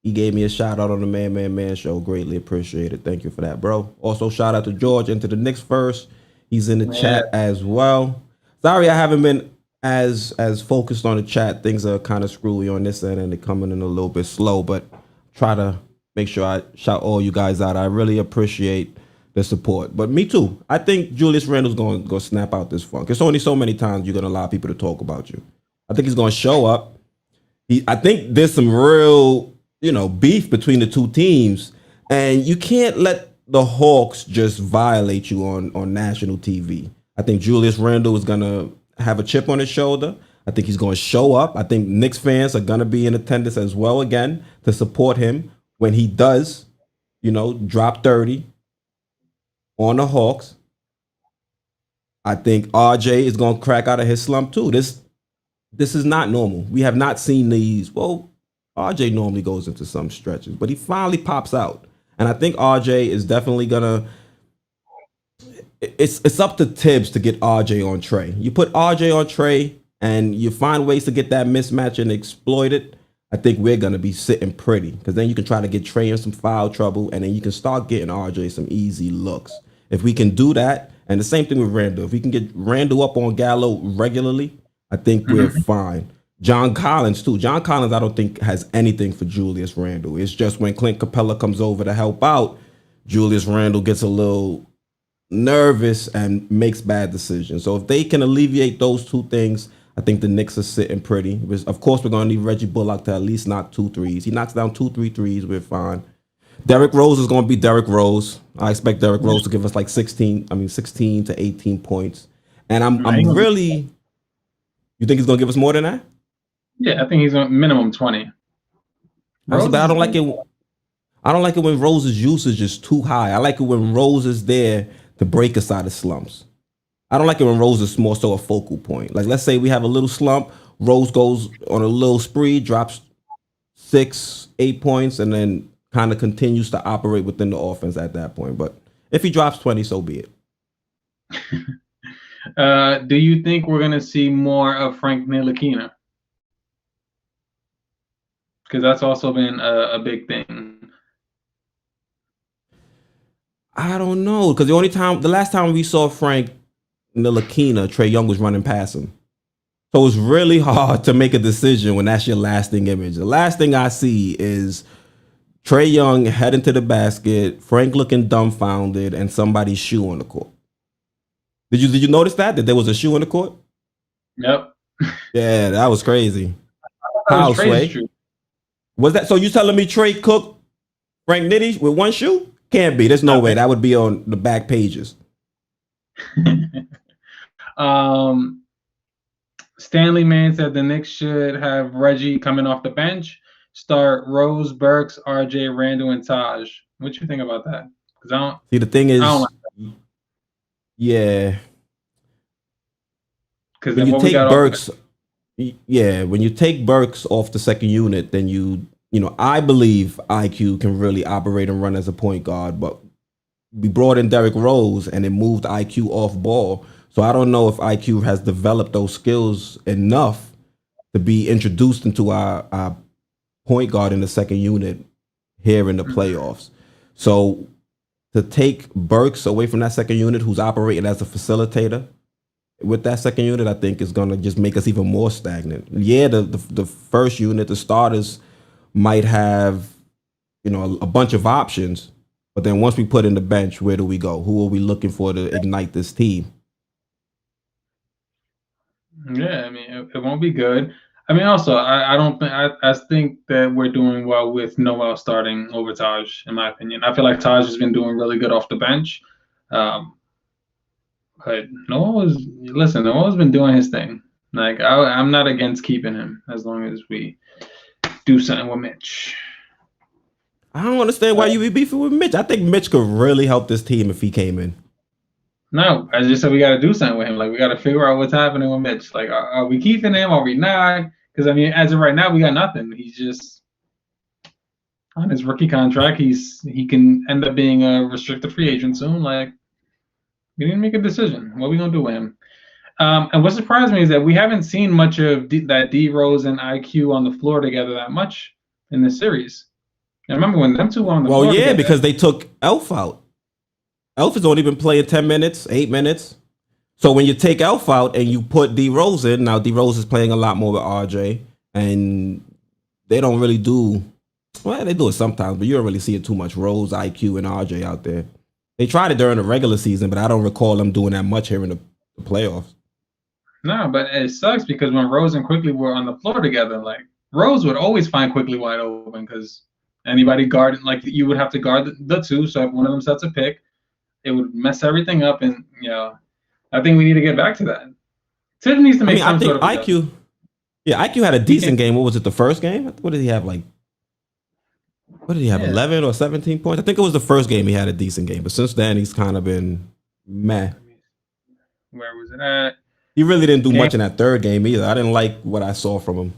He gave me a shout out on the Man show. Greatly appreciated. Thank you for that, bro. Also, shout out to George into the Knicks first. He's in the chat as well. Sorry, I haven't been as focused on the chat. Things are kind of screwy on this end, and they're coming in a little bit slow. But try to make sure I shout all you guys out. I really appreciate the support. But me too. I think Julius Randle's going to snap out this funk. It's only so many times you're going to allow people to talk about you. I think he's going to show up. I think there's some real, beef between the two teams, and you can't let the Hawks just violate you on national TV. I think Julius Randle is going to have a chip on his shoulder. I think he's going to show up. I think Knicks fans are going to be in attendance as well again to support him when he does, drop 30 on the Hawks. I think RJ is going to crack out of his slump too. This is not normal. We have not seen these. Well, RJ normally goes into some stretches, but he finally pops out. And I think RJ is definitely going to it's up to Tibbs to get RJ on Trey. You put RJ on Trey and you find ways to get that mismatch and exploit it. I think we're gonna be sitting pretty because then you can try to get Trey in some foul trouble and then you can start getting RJ some easy looks. If we can do that, and the same thing with Randle. If we can get Randle up on Gallo regularly, I think we're fine. John Collins too. John Collins, I don't think has anything for Julius Randle. It's just when Clint Capella comes over to help out, Julius Randle gets a little nervous and makes bad decisions. So if they can alleviate those two things, I think the Knicks are sitting pretty. Of course, we're going to need Reggie Bullock to at least knock 2 threes. He knocks down 2-3 threes, we're fine. Derrick Rose is going to be Derrick Rose. I expect Derrick Rose to give us like 16 to 18 points. And I'm really, you think he's going to give us more than that? Yeah, I think he's on minimum 20. But I don't like it. I don't like it when Rose's usage is too high. I like it when Rose is there to break us out of slumps. I don't like it when Rose is more so a focal point. Like, let's say we have a little slump, Rose goes on a little spree, drops 6-8 points, and then kind of continues to operate within the offense at that point. But if he drops 20, so be it. Do you think we're going to see more of Frank Ntilikina? Because that's also been a big thing. I don't know. Because the last time we saw Frank Ntilikina, Trae Young was running past him. So it's really hard to make a decision when that's your lasting image. The last thing I see is Trae Young heading to the basket, Frank looking dumbfounded, and somebody's shoe on the court. Did you notice that there was a shoe on the court? Yep. Yeah, that was crazy. How, Sway? Was that so? You telling me Trey cooked Frank Nitty with one shoe? Can't be. There's no way. That would be on the back pages. Stanley Mann said the Knicks should have Reggie coming off the bench. Start Rose, Burks, RJ, Randle, and Taj. What you think about that? Because I don't see. The thing is, yeah. Because when you take Burks, when you take Burks off the second unit, then I believe IQ can really operate and run as a point guard. But we brought in Derrick Rose and it moved IQ off ball. So I don't know if IQ has developed those skills enough to be introduced into our point guard in the second unit here in the playoffs. So to take Burks away from that second unit, who's operating as a facilitator with that second unit, I think is going to just make us even more stagnant. Yeah, the first unit, the starters might have, a bunch of options, but then once we put in the bench, where do we go? Who are we looking for to ignite this team? Yeah, I mean, it won't be good. I mean, also, I don't think I think that we're doing well with Noel starting over Taj, in my opinion. I feel like Taj has been doing really good off the bench. But Noel's been doing his thing. Like, I'm not against keeping him as long as we do something with Mitch. I don't understand why you be beefing with Mitch. I think Mitch could really help this team if he came in. No, I just said we got to do something with him. Like, we got to figure out what's happening with Mitch. Like, are we keeping him? Are we not? Because, I mean, as of right now, we got nothing. He's just on his rookie contract. He can end up being a restricted free agent soon. Like, we didn't make a decision. What are we going to do with him? And what surprised me is that we haven't seen much of that D Rose and IQ on the floor together that much in this series. I remember when them two were on the floor together. Because they took Elf out. Elf has only been playing 10 minutes, 8 minutes. So when you take Elf out and you put D Rose in, now D Rose is playing a lot more with RJ, and they don't really do, well, they do it sometimes, but you don't really see it too much. Rose, IQ, and RJ out there. They tried it during the regular season, but I don't recall them doing that much here in the playoffs. No, but it sucks because when Rose and Quickly were on the floor together, like, Rose would always find Quickly wide open because anybody guarded, like, you would have to guard the two, so if one of them sets a pick, it would mess everything up, and I think we need to get back to that. Tibbs needs to make some sort of IQ. Yeah, IQ had a decent game. What was it? The first game? What did he have? 11 or 17 points? I think it was the first game he had a decent game, but since then he's kind of been meh. Where was it at? He really didn't do much in that third game either. I didn't like what I saw from him.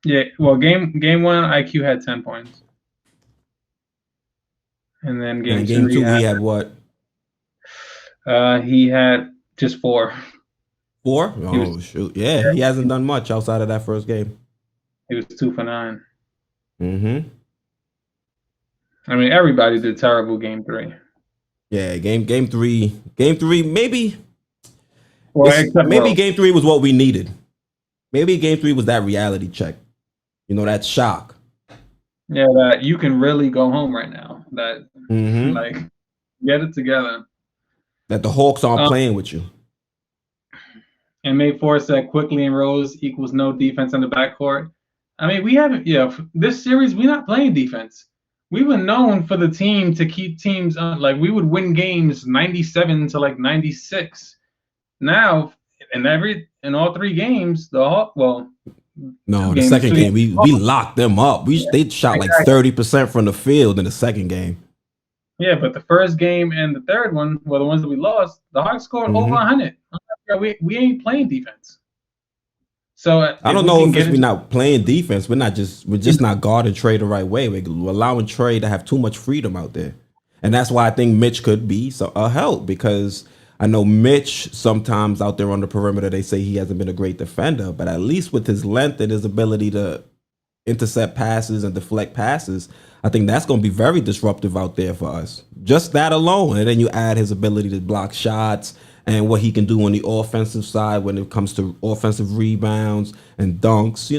Yeah, well, game one, IQ had 10 points. And then game two, he had what? He had just 4. 4? He was Oh shoot, yeah, he hasn't done much outside of that first game. he was 2 for 9. Mm-hmm. I mean, everybody did terrible game 3. Yeah, game three. Well, except Maybe Rose. game 3 was what we needed. Maybe game 3 was that reality check. That shock. Yeah, that you can really go home right now. That Mm-hmm. like get it together. That the Hawks aren't Um, playing with you. and May 4 said quickly and Rose equals no defense in the backcourt. I mean, we haven't. Yeah, this series we're not playing defense. We were known for the team to keep teams like we would win games 97 to like 96. Now, in all 3 games, well, 2 No, the games, second 2 game games. we locked them up. They shot like Exactly. 30% from the field in the second game. Yeah, but the first game and the third one, well, the ones that we lost, the Hawks scored over Mm-hmm. 100. We ain't playing defense. So I if don't we know can if get it's we're into not playing defense. We're just not guarding Trey the right way. We're allowing Trey to have too much freedom out there, and that's why I think Mitch could be a help, because I know Mitch sometimes out there on the perimeter they say he hasn't been a great defender, but at least with his length and his ability to intercept passes and deflect passes, I think that's going to be very disruptive out there for us. Just that alone, and then you add his ability to block shots and what he can do on the offensive side when it comes to offensive rebounds and dunks.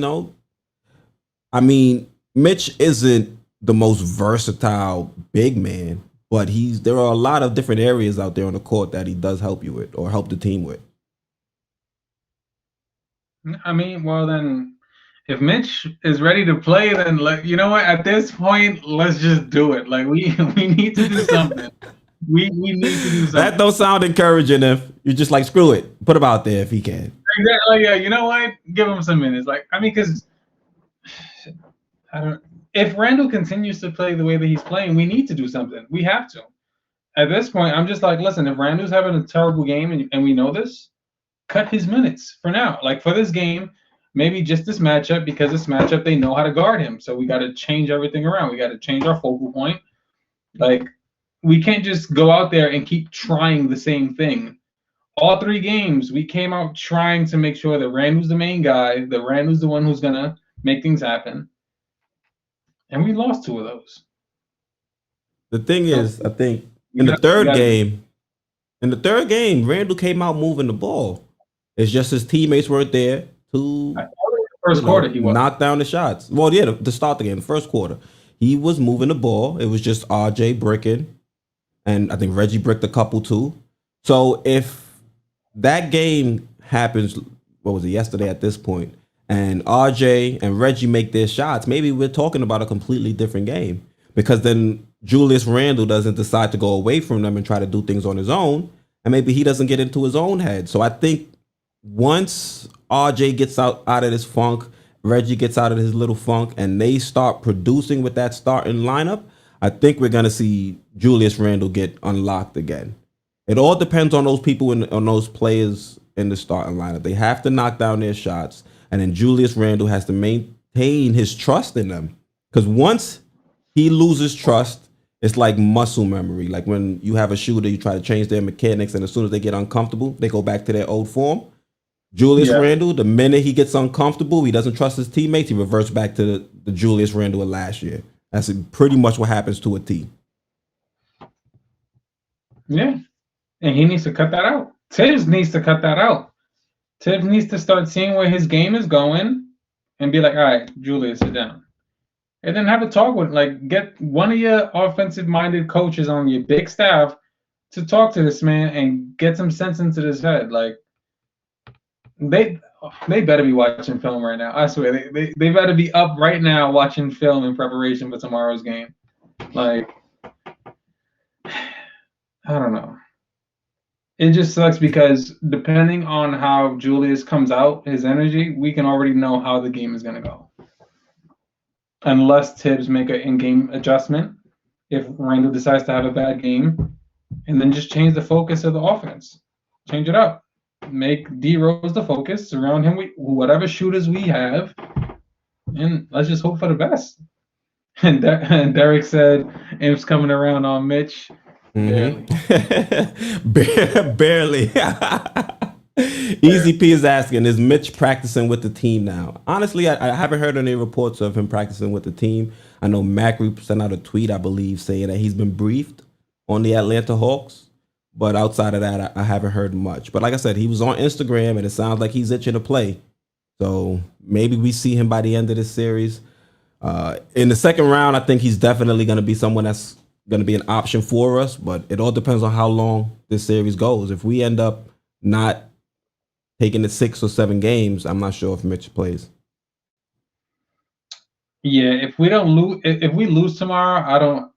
I mean, Mitch isn't the most versatile big man, but there are a lot of different areas out there on the court that he does help you with or help the team with. I mean, well then, if Mitch is ready to play, then you know what? At this point, let's just do it. Like we we need to do something. We need to do something. That don't sound encouraging if you're just like, screw it, put him out there if he can. Exactly. Yeah. You know what? Give him some minutes. Like I mean, because I don't. If Randle continues to play the way that he's playing, we need to do something. We have to. At this point, I'm just like, listen. If Randle's having a terrible game and we know this, cut his minutes for now. Like for this game, maybe just this matchup, because this matchup they know how to guard him. So we got to change everything around. We got to change our focal point. Like we can't just go out there and keep trying the same thing. All 3 games, we came out trying to make sure that Randle's the main guy, that Randle's the one who's gonna make things happen, and we lost 2 of those. The thing So is, I think we got, in the third game, Randle came out moving the ball. It's just his teammates weren't there to first quarter he was knock down the shots. Well, yeah, to start the game, the first quarter, he was moving the ball. It was just RJ bricking, and I think Reggie bricked a couple too. So if that game happens, what was it, yesterday at this point, and RJ and Reggie make their shots, maybe we're talking about a completely different game, because then Julius Randle doesn't decide to go away from them and try to do things on his own, and maybe he doesn't get into his own head. So I think once RJ gets out of this funk, Reggie gets out of his little funk, and they start producing with that starting lineup, I think we're gonna see Julius Randle get unlocked again. It all depends on those people on those players in the starting lineup. They have to knock down their shots, and then Julius Randle has to maintain his trust in them. Because once he loses trust, it's like muscle memory. Like when you have a shooter, you try to change their mechanics, and as soon as they get uncomfortable, they go back to their old form. Julius Randle, the minute he gets uncomfortable, he doesn't trust his teammates, he reverts back to the Julius Randle of last year. That's pretty much what happens to a team. Yeah. And he needs to cut that out. Tibbs needs to cut that out. Tibbs needs to start seeing where his game is going and be like, all right, Julius, sit down. And then have a talk with, get one of your offensive-minded coaches on your big staff to talk to this man and get some sense into his head. Like, they better be watching film right now. I swear, they better be up right now watching film in preparation for tomorrow's game. Like, I don't know. It just sucks because depending on how Julius comes out, his energy, we can already know how the game is going to go. Unless Tibbs make an in-game adjustment, if Randle decides to have a bad game, and then just change the focus of the offense. Change it up. Make D Rose the focus. Surround him with whatever shooters we have, and let's just hope for the best. And Derek said, Inf's coming around on Mitch. Barely. Barely. Easy P is asking, is Mitch practicing with the team now? Honestly, I haven't heard any reports of him practicing with the team. I know Macri sent out a tweet, I believe, saying that he's been briefed on the Atlanta Hawks. But outside of that, I haven't heard much. But like I said, he was on Instagram, and it sounds like he's itching to play. So maybe we see him by the end of this series. In the second round, I think he's definitely going to be someone that's going to be an option for us. But it all depends on how long this series goes. If we end up not taking the 6 or 7 games, I'm not sure if Mitch plays. Yeah, if we don't lose, if we lose tomorrow, I don't,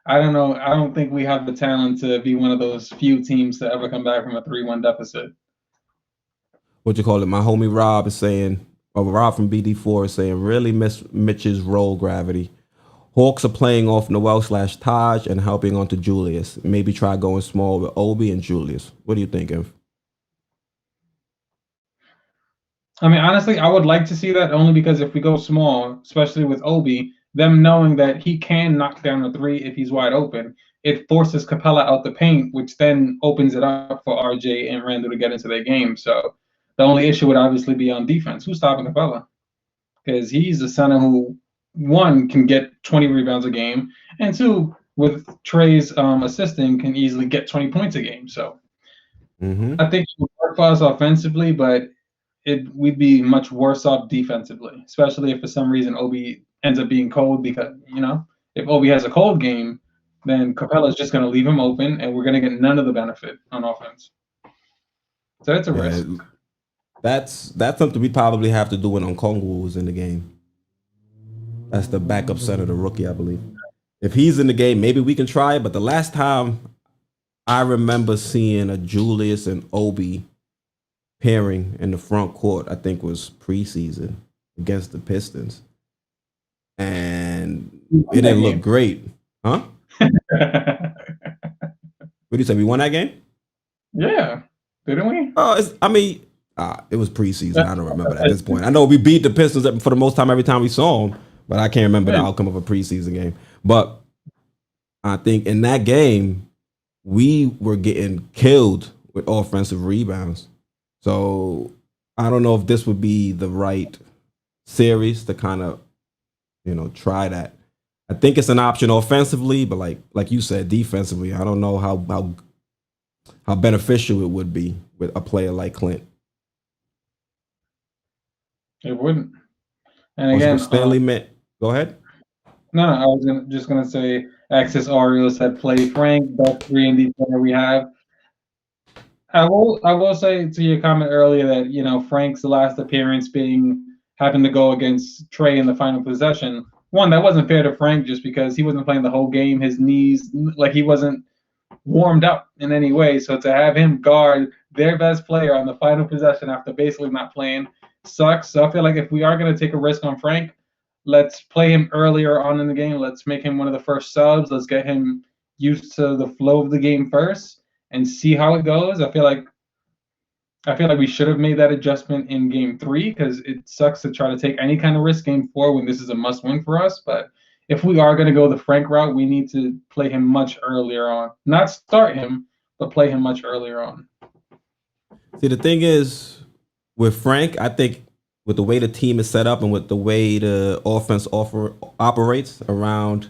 I don't know. I don't think we have the talent to be one of those few teams to ever come back from a 3-1 deficit. What you call it? My homie Rob is saying, or Rob from BD4 is saying, really miss Mitch's roll gravity. Hawks are playing off Noel/Taj and helping onto Julius. Maybe try going small with Obi and Julius. What do you think, Inf? I mean, honestly, I would like to see that only because if we go small, especially with Obi, them knowing that he can knock down a three if he's wide open, it forces Capella out the paint, which then opens it up for RJ and Randle to get into their game. So the only issue would obviously be on defense. Who's stopping Capella? Because he's a center who, one, can get 20 rebounds a game, and two, with Trey's assisting, can easily get 20 points a game. So I think it would work for us offensively, but we'd be much worse off defensively, especially if for some reason Obi ends up being cold because, if Obi has a cold game, then Capella's just going to leave him open and we're going to get none of the benefit on offense. So it's a risk. That's something we probably have to do when Okongwu was in the game. That's the backup center, the rookie, I believe. If he's in the game, maybe we can try it. But the last time I remember seeing a Julius and Obi pairing in the front court, I think was preseason against the Pistons. And it didn't look great. Huh? What do you say? We won that game? Yeah. Didn't we? Oh, it was preseason. I don't remember that at this point. I know we beat the Pistons for the most time every time we saw them, but I can't remember the outcome of a preseason game. But I think in that game, we were getting killed with offensive rebounds. So I don't know if this would be the right series to kind of, try that. I think it's an option offensively, but like you said, defensively, I don't know how beneficial it would be with a player like Clint. It wouldn't. And again, Stanley go ahead. No, I was just gonna say, Access Oreo said play Frank, best 3-and-D player we have. I will say to your comment earlier that Frank's last appearance having to go against Trey in the final possession. One, that wasn't fair to Frank just because he wasn't playing the whole game. His knees, he wasn't warmed up in any way. So to have him guard their best player on the final possession after basically not playing sucks. So I feel like if we are going to take a risk on Frank, let's play him earlier on in the game. Let's make him one of the first subs. Let's get him used to the flow of the game first and see how it goes. I feel like we should have made that adjustment in game 3 because it sucks to try to take any kind of risk game 4 when this is a must-win for us. But if we are going to go the Frank route, we need to play him much earlier on. Not start him, but play him much earlier on. See, the thing is, with Frank, I think with the way the team is set up and with the way the offense operates around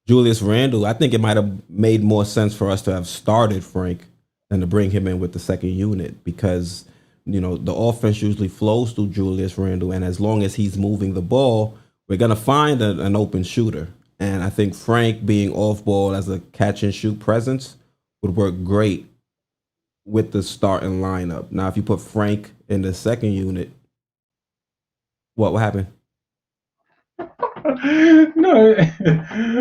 Julius Randle, I think it might have made more sense for us to have started Frank than to bring him in with the second unit because, the offense usually flows through Julius Randle. And as long as he's moving the ball, we're going to find an open shooter. And I think Frank being off ball as a catch and shoot presence would work great with the starting lineup. Now, if you put Frank in the second unit, what happened? No,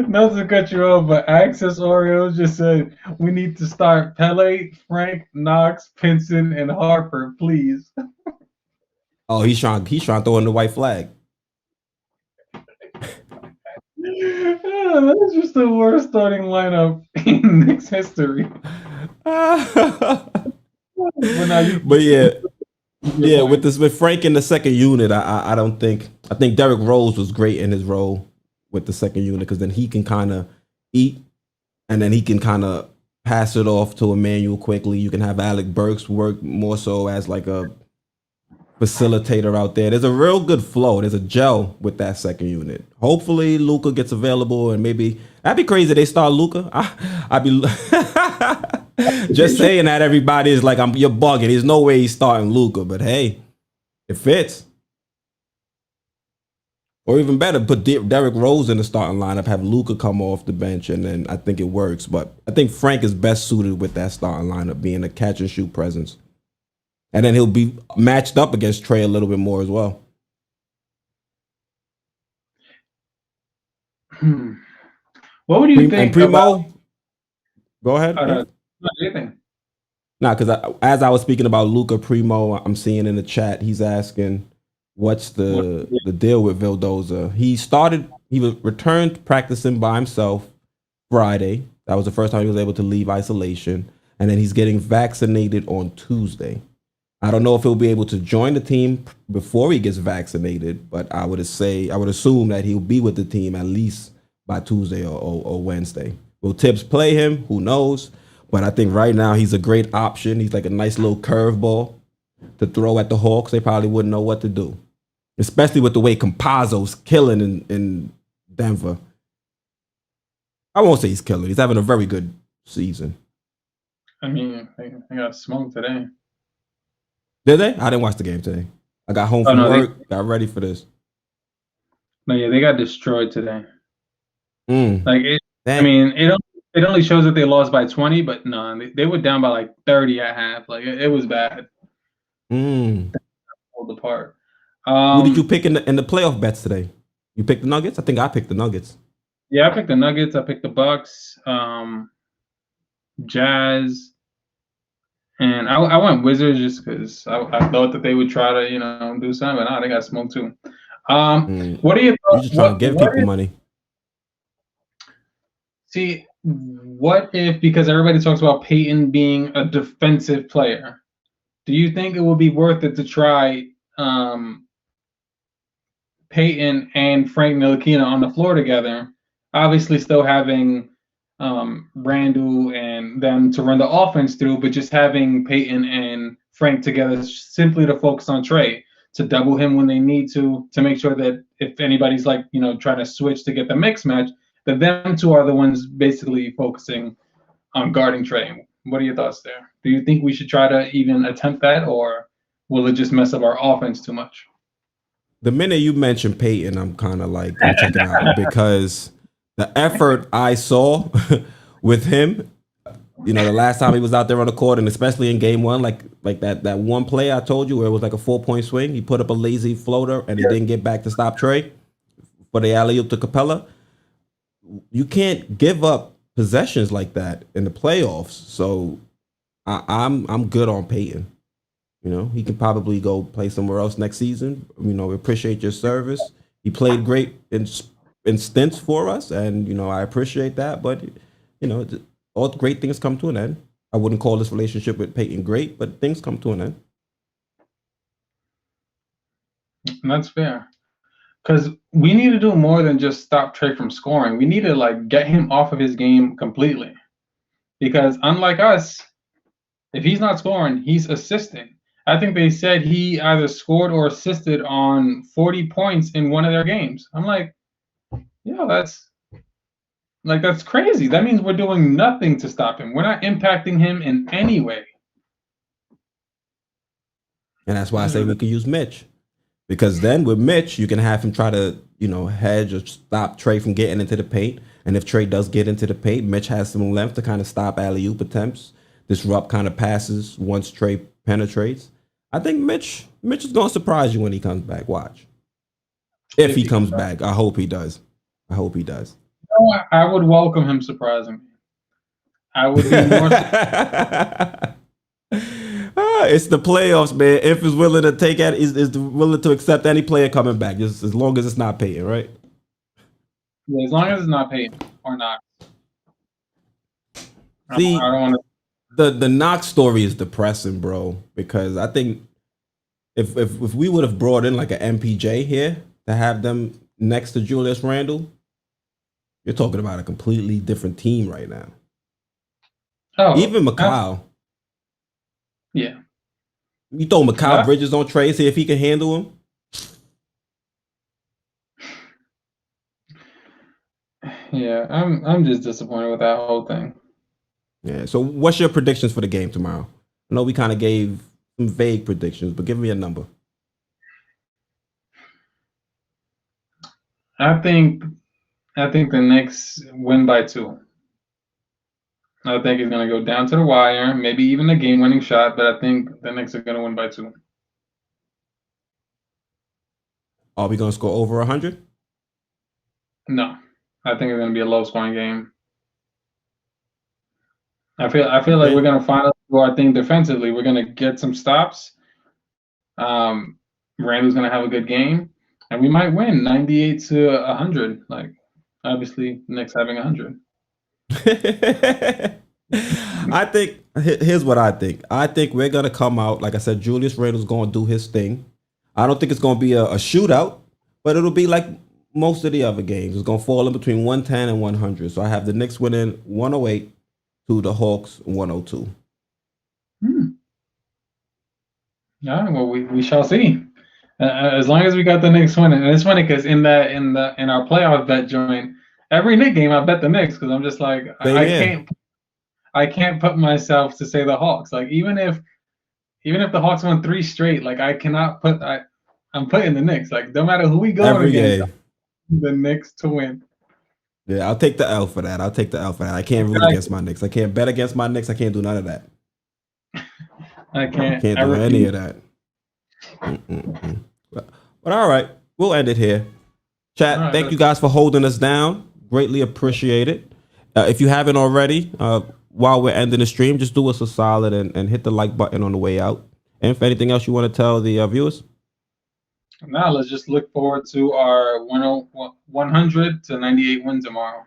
not to cut you off, but Access Oreo just said we need to start Pele, Frank, Knox, Pinson, and Harper, please. Oh, he's trying to throw in the white flag. That's just the worst starting lineup in Knicks history. But yeah, with Frank in the second unit, I think Derrick Rose was great in his role with the second unit because then he can kind of eat and then he can kind of pass it off to Emmanuel quickly. You can have Alec Burks work more so as like a facilitator out there. There's a real good flow. There's a gel with that second unit. Hopefully, Luca gets available, and maybe that'd be crazy. They start Luca. I'd be just saying that. Everybody is like, you're bugging. There's no way he's starting Luca, but hey, it fits. Or even better, put Derrick Rose in the starting lineup, have Luca come off the bench, and then I think it works. But I think Frank is best suited with that starting lineup, being a catch and shoot presence. And then he'll be matched up against Trey a little bit more as well. What would you think? And Primo, go ahead. What do you think? Nah, because as I was speaking about Luca Primo, I'm seeing in the chat, he's asking, what's the deal with Vildoza? He returned practicing by himself Friday. That was the first time he was able to leave isolation. And then he's getting vaccinated on Tuesday. I don't know if he'll be able to join the team before he gets vaccinated, but I would assume that he'll be with the team at least by Tuesday or Wednesday. Will Tibbs play him? Who knows? But I think right now he's a great option. He's like a nice little curveball to throw at the Hawks. They probably wouldn't know what to do, especially with the way Campazzo's killing in Denver. I won't say he's killing. He's having a very good season. I mean, they got smoked today. Did they? I didn't watch the game today. I got home from work, got ready for this. No, yeah, they got destroyed today. Like I mean, it only shows that they lost by 20, but no, they were down by like 30 at half. Like it was bad. Pulled apart. Who did you pick in the playoff bets today? You picked the Nuggets? I think I picked the Nuggets. Yeah, I picked the Nuggets. I picked the Bucks, Jazz. And I went Wizards just because I thought that they would try to, do something, but no, they got smoked too. What are your thoughts? You just trying to give people money. See, what if, because everybody talks about Peyton being a defensive player, do you think it would be worth it to try Peyton and Frank Ntilikina on the floor together? Obviously, still having Randle and them to run the offense through, but just having Peyton and Frank together simply to focus on Trey, to double him when they need to make sure that if anybody's like, trying to switch to get the mix match, that them two are the ones basically focusing on guarding Trey. What are your thoughts there? Do you think we should try to even attempt that, or will it just mess up our offense too much? The minute you mentioned Peyton, I'm kind of like, I'm checking out because the effort I saw with him, the last time he was out there on the court, and especially in game one, like that one play I told you where it was like a 4-point swing, he put up a lazy floater and he didn't get back to stop Trey for the alley-oop to Capella. You can't give up possessions like that in the playoffs. So I'm good on Peyton. He can probably go play somewhere else next season. We appreciate your service. He played great in stints for us, and I appreciate that. But all great things come to an end. I wouldn't call this relationship with Peyton great, but things come to an end. And that's fair, because we need to do more than just stop Trey from scoring. We need to get him off of his game completely, because unlike us, if he's not scoring, he's assisting. I think they said he either scored or assisted on 40 points in one of their games. I'm like, that's crazy. That means we're doing nothing to stop him. We're not impacting him in any way. And that's why I say we could use Mitch. Because then with Mitch, you can have him try to, hedge or stop Trey from getting into the paint. And if Trey does get into the paint, Mitch has some length to kind of stop alley-oop attempts, disrupt kind of passes once Trey penetrates. I think Mitch is going to surprise you when he comes back. Watch. If he comes back. I hope he does. I would welcome him surprising me. I would be more. It's the playoffs, man. If is willing to take it, is willing to accept any player coming back, just as long as it's not Peyton, right? Yeah, as long as it's not Peyton or not. See, the Knox story is depressing, bro. Because I think if we would have brought in like an MPJ here to have them next to Julius Randle, You're talking about a completely different team right now. Oh, Even Mikal. yeah. You throw Mikal Bridges on Trey, see if he can handle him. Yeah, I'm just disappointed with that whole thing. Yeah. So, what's your predictions for the game tomorrow? I know we kind of gave some vague predictions, but give me a number. I think the Knicks win by 2. I think it's going to go down to the wire, maybe even a game-winning shot, but I think the Knicks are going to win by 2. Are we going to score over 100? No, I think it's going to be a low-scoring game. I feel like we're going to finally do our thing defensively. We're going to get some stops. Randle's going to have a good game, and we might win 98 to 100. Like, obviously, Knicks having 100. I think here's what I think. I think we're gonna come out, like I said, Julius Randle's gonna do his thing. I don't think it's gonna be a shootout, but it'll be like most of the other games. It's gonna fall in between 110 and 100. So I have the Knicks winning 108 to the Hawks 102. Yeah, well, we shall see. As long as we got the Knicks winning, and it's funny because in our playoff bet joint, every Knicks game I bet the Knicks because I'm just like I can't put myself to say the Hawks. Like even if the Hawks won 3 straight, like I cannot put I'm putting the Knicks. Like no matter who we go against, the Knicks to win. Yeah, I'll take the L for that. I can't root against my Knicks. I can't bet against my Knicks. I can't do none of that. I can't do any of that. But all right, we'll end it here. Chat, right, thank you guys for holding us down. Greatly appreciate it. If you haven't already, while we're ending the stream, just do us a solid and hit the like button on the way out. And if anything else you want to tell the viewers? Now let's just look forward to our 100 to 98 win tomorrow.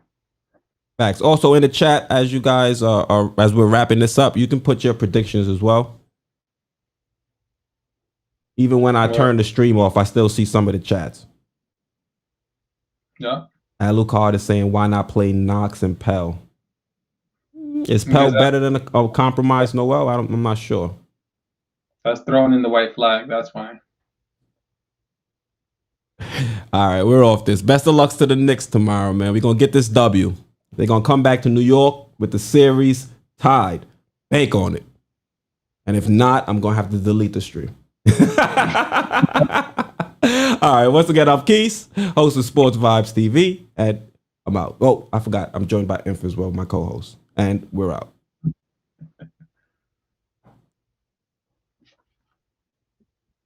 Facts. Also in the chat, as you guys are as we're wrapping this up, you can put your predictions as well. Even when I turn the stream off, I still see some of the chats. Yeah. Alucard is saying, why not play Knox and Pell? Is Pell better than a compromised Noel? I'm not sure. That's throwing in the white flag. That's why. All right, we're off this. Best of luck to the Knicks tomorrow, man. We're going to get this W. They're going to come back to New York with the series tied. Bank on it. And if not, I'm going to have to delete the stream. All right, once again, I'm Quis, host of Sports Vibes TV, and I'm out. Oh, I forgot. I'm joined by Inf as well, my co-host. And we're out.